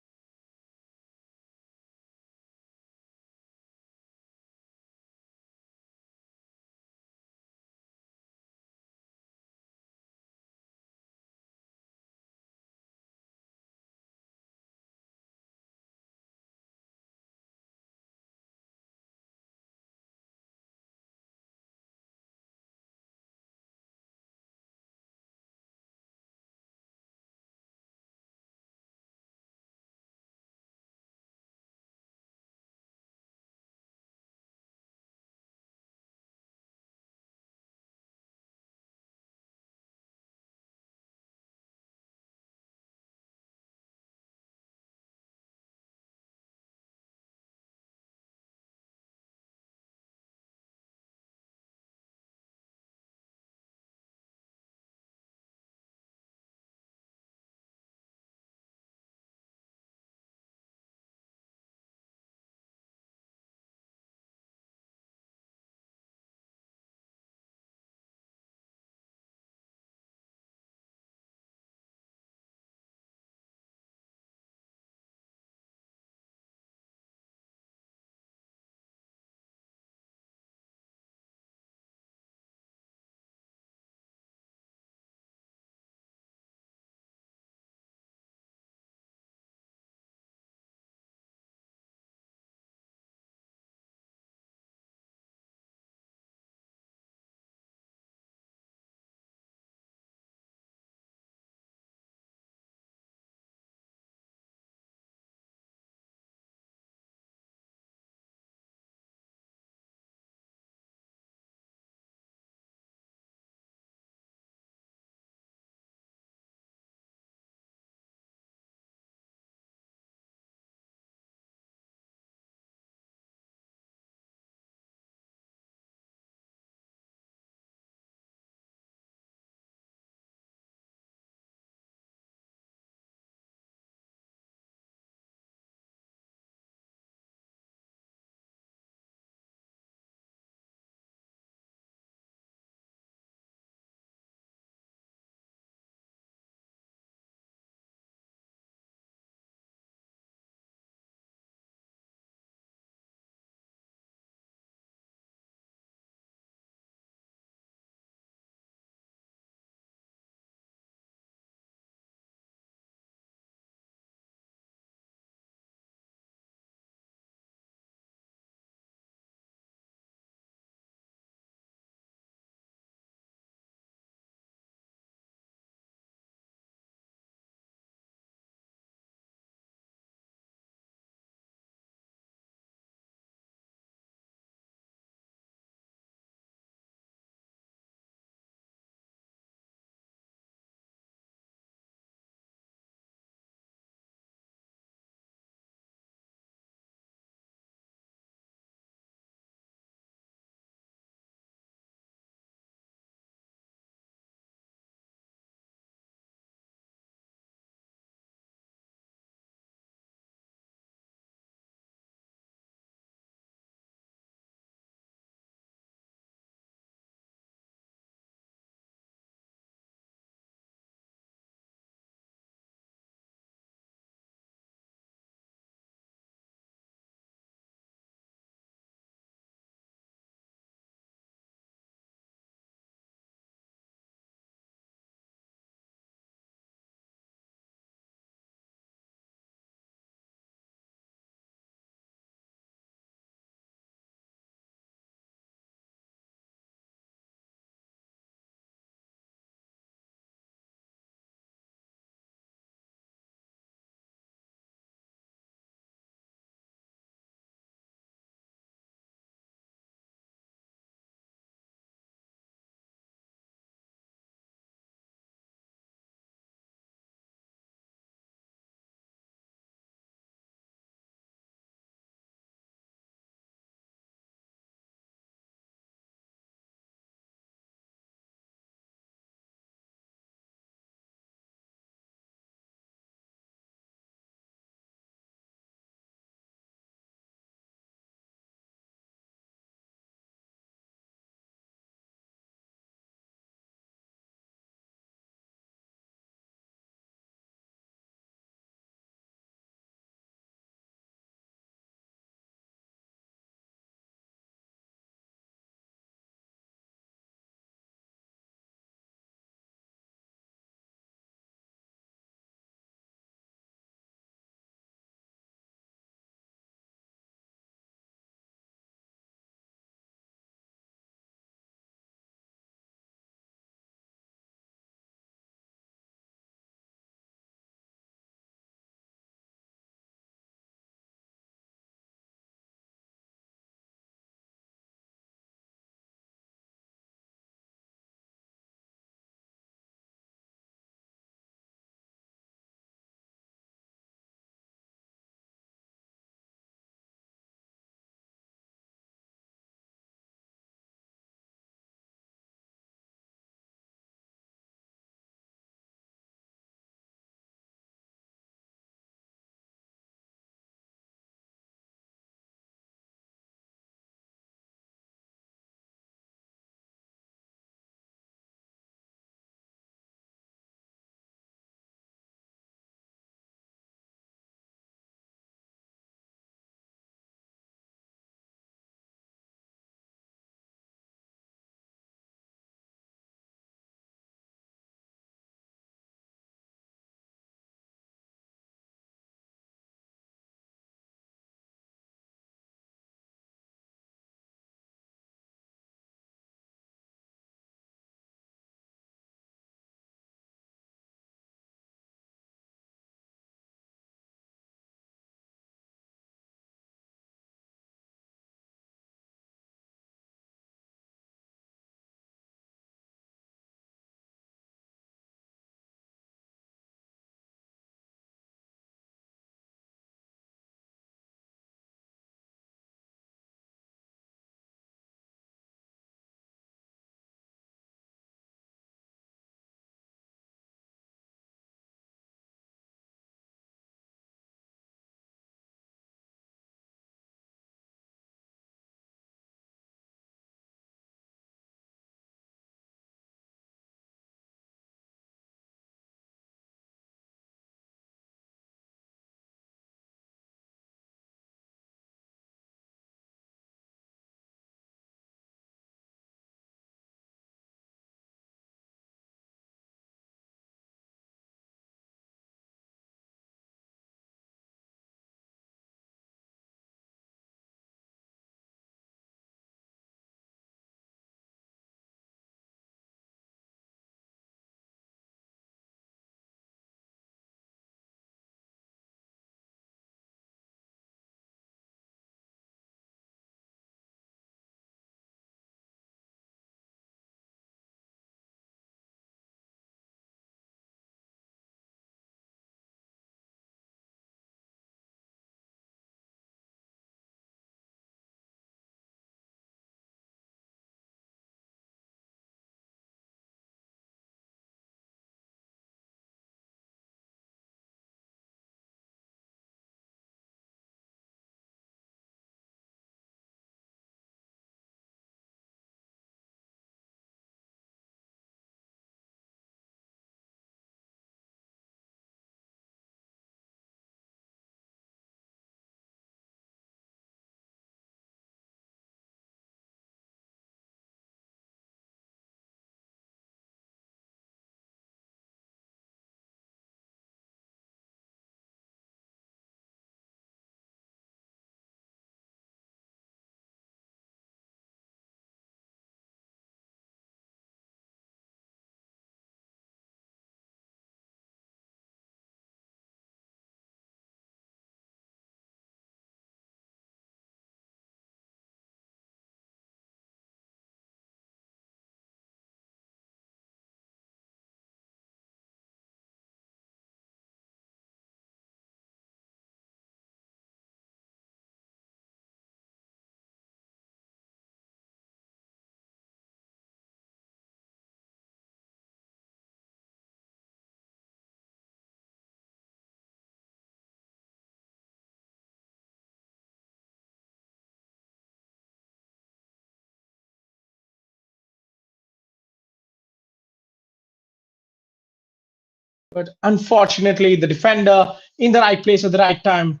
A: But unfortunately, the defender in the right place at the right time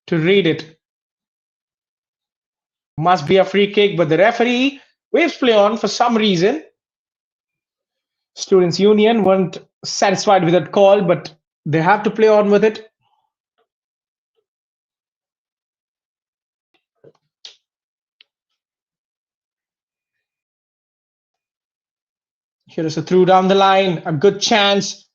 A: to read it. Must be a free kick, but the referee waves play on for some reason. Students' Union weren't satisfied with that call, but they have to play on with it. Here is a through down the line, a good chance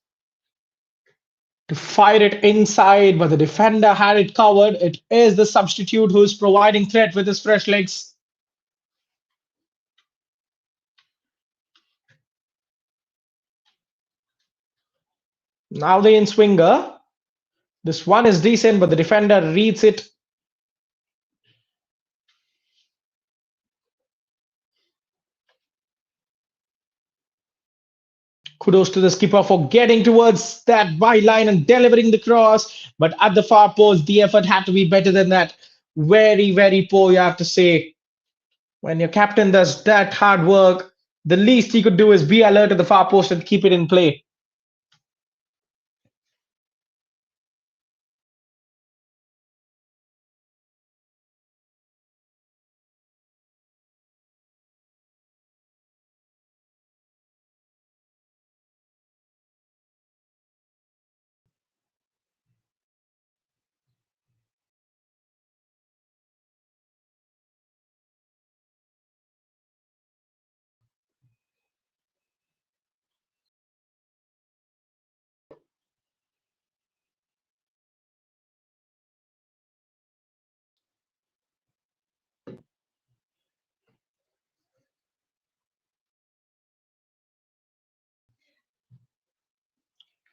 A: to fire it inside, but the defender had it covered. It is the substitute who's providing threat with his fresh legs. Now the in swinger. This one is decent, but the defender reads it. Kudos to the skipper for getting towards that byline and delivering the cross. But at the far post, the effort had to be better than that. Very, very poor, you have to say. When your captain does that hard work, the least he could do is be alert at the far post and keep it in play.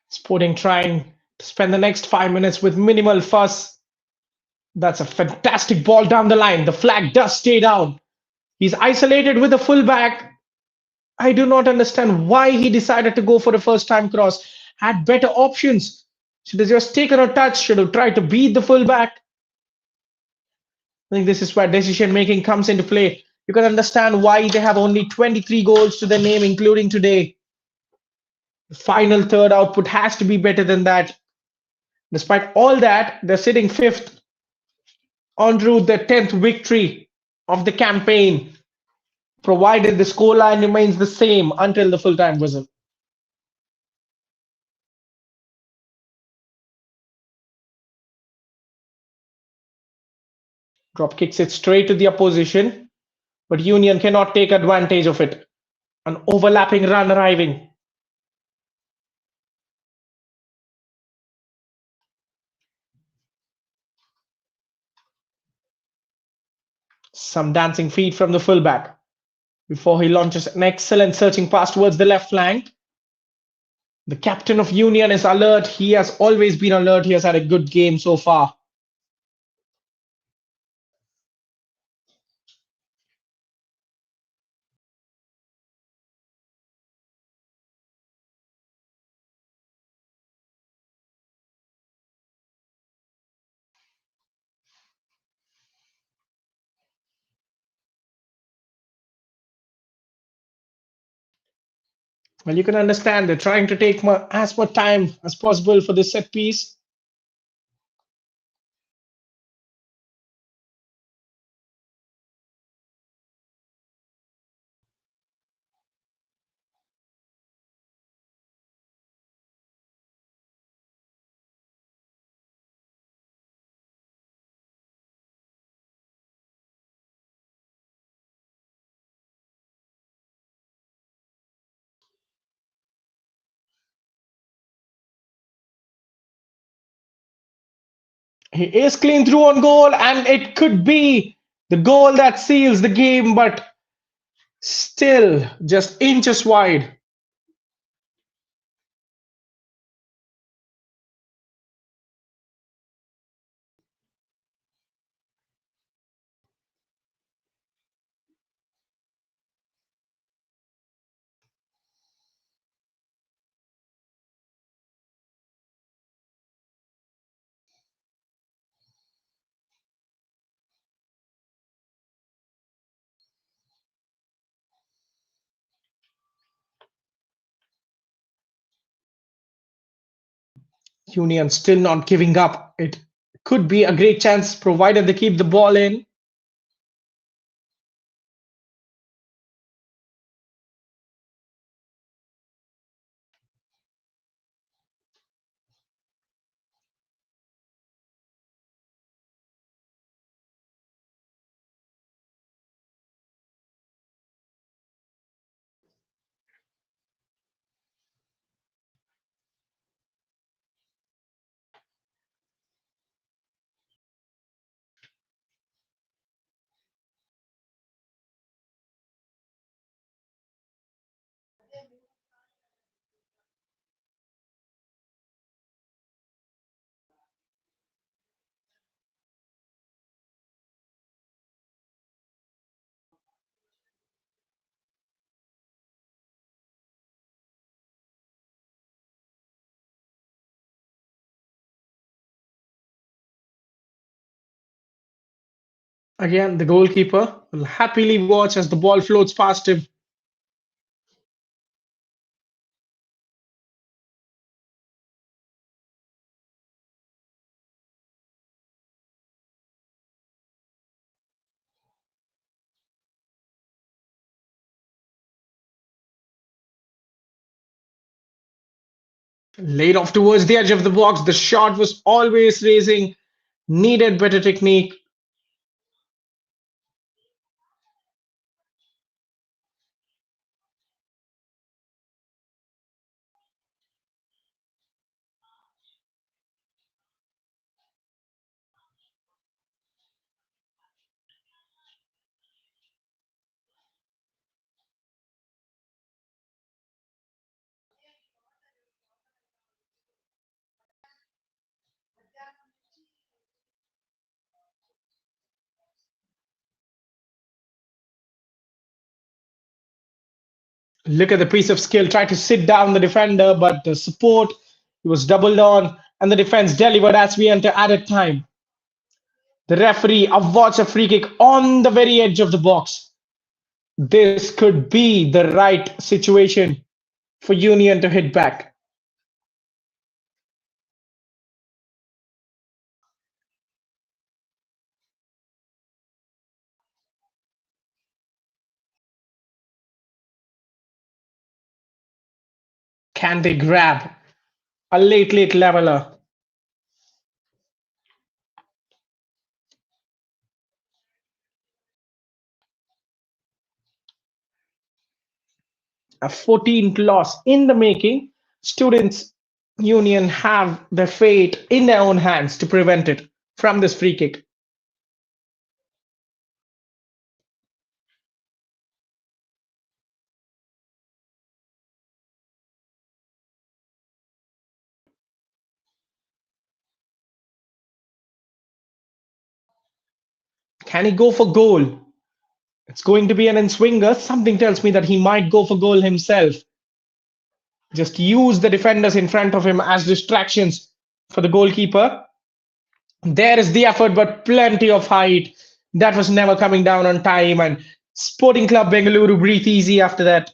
A: Sporting trying to spend the next 5 minutes with minimal fuss. That's a fantastic ball down the line. The flag does stay down. He's isolated with the fullback. I do not understand why he decided to go for a first time cross. Had better options. Should have just taken a touch, should have tried to beat the fullback. I think this is where decision making comes into play. You can understand why they have only 23 goals to their name, including today. The final third output has to be better than that. Despite all that, they're sitting fifth en route their 10th victory of the campaign, provided the scoreline remains the same until the full time whistle. Drop kicks it straight to the opposition, but Union cannot take advantage of it. An overlapping run arriving. Some dancing feet from the fullback before he launches an excellent searching pass towards the left flank. The captain of Union is alert. He has always been alert. He has had a good game so far. Well, you can understand they're trying to take as much time as possible for this set piece. He is clean through on goal, and it could be the goal that seals the game, but still just inches wide. Union still not giving up. It could be a great chance provided they keep the ball in. Again, the goalkeeper will happily watch as the ball floats past him. Laid off towards the edge of the box. The shot was always raising, needed better technique. Look at the piece of skill. Tried to sit down the defender, but the support he was doubled on, and the defense delivered as we enter added time. The referee awards a free kick on the very edge of the box. This could be the right situation for Union to hit back. Can they grab a late leveler? A 14th loss in the making. Students Union have their fate in their own hands to prevent it from this free kick. Can he go for goal? It's going to be an in-swinger. Something tells me that he might go for goal himself. Just use the defenders in front of him as distractions for the goalkeeper. There is the effort, but plenty of height. That was never coming down on time. And Sporting Club Bengaluru breathe easy after that.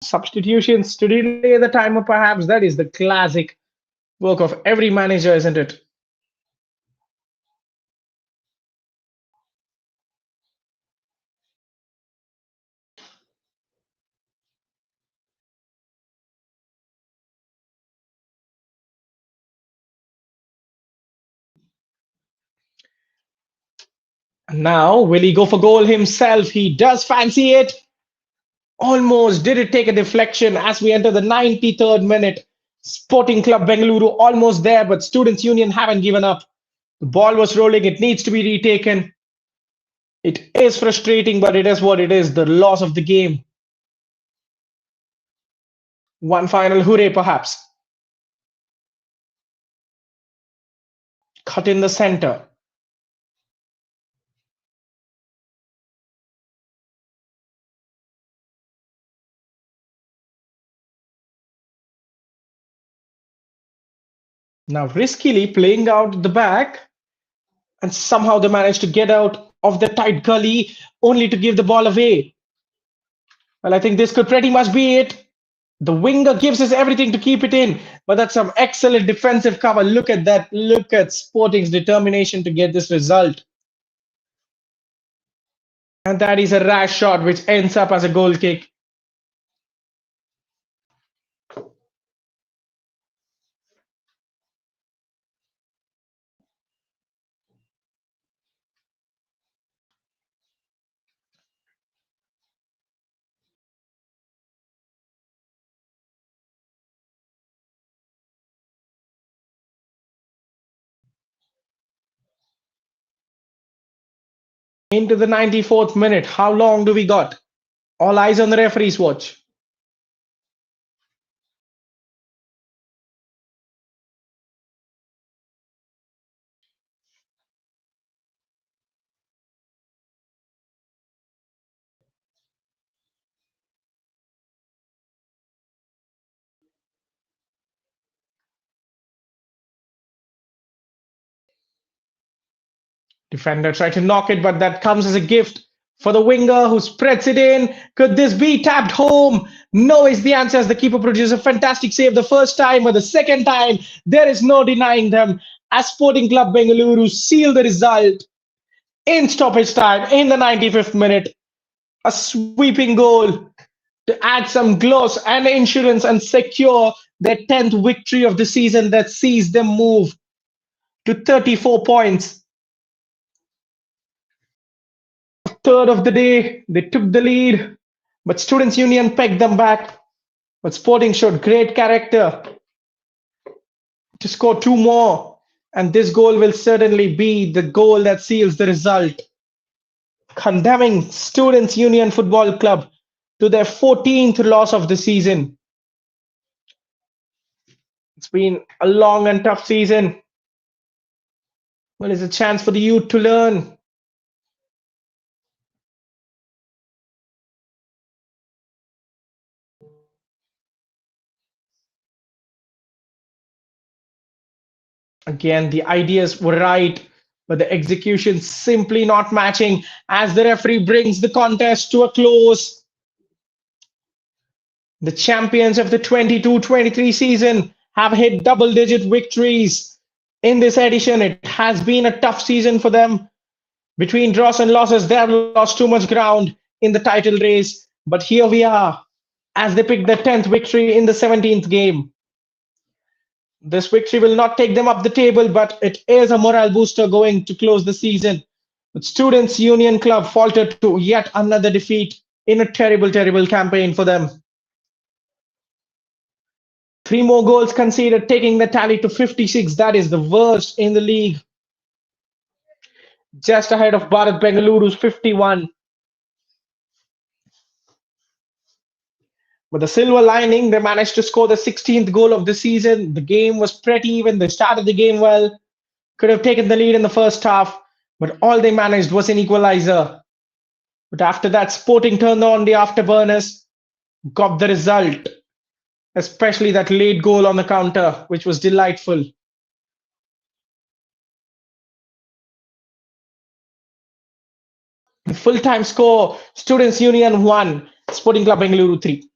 A: Substitutions to delay the timer, perhaps. That is the classic work of every manager, isn't it? Now, will he go for goal himself? He does fancy it. Almost did it take a deflection as we enter the 93rd minute. Sporting Club Bengaluru almost there, but Students Union haven't given up. The ball was rolling. It needs to be retaken. It is frustrating, but it is what it is. The loss of the game. One final hooray, perhaps. Cut in the center. Now, riskily playing out the back, and somehow they managed to get out of the tight gully only to give the ball away. Well, I think this could pretty much be it. The winger gives us everything to keep it in, but that's some excellent defensive cover. Look at that. Look at Sporting's determination to get this result. And that is a rash shot which ends up as a goal kick. Into the 94th minute. How long do we got? All eyes on the referee's watch. Defender tried to knock it, but that comes as a gift for the winger who spreads it in. Could this be tapped home? No is the answer as the keeper produces a fantastic save the first time, but the second time, there is no denying them as Sporting Club Bengaluru seal the result in stoppage time in the 95th minute. A sweeping goal to add some gloss and insurance and secure their 10th victory of the season that sees them move to 34 points. Third of the day, they took the lead, but Students' Union pegged them back. But Sporting showed great character to score two more, and this goal will certainly be the goal that seals the result, condemning Students' Union Football Club to their 14th loss of the season. It's been a long and tough season. Well, it's a chance for the youth to learn. Again, the ideas were right, but the execution simply not matching as the referee brings the contest to a close. The champions of the 22-23 season have hit double digit victories in this edition. It has been a tough season for them. Between draws and losses, they have lost too much ground in the title race. But here we are as they pick the 10th victory in the 17th game. This victory will not take them up the table, but it is a morale booster going to close the season. But Students' Union Club faltered to yet another defeat in a terrible, terrible campaign for them. Three more goals conceded, taking the tally to 56. That is the worst in the league. Just ahead of Bharat Bengaluru's 51. But the silver lining, they managed to score the 16th goal of the season. The game was pretty even. They started the game well, could have taken the lead in the first half, but all they managed was an equalizer. But after that, Sporting turned on the afterburners, got the result, especially that late goal on the counter, which was delightful. The full time score Students' Union 1, Sporting Club Bengaluru 3.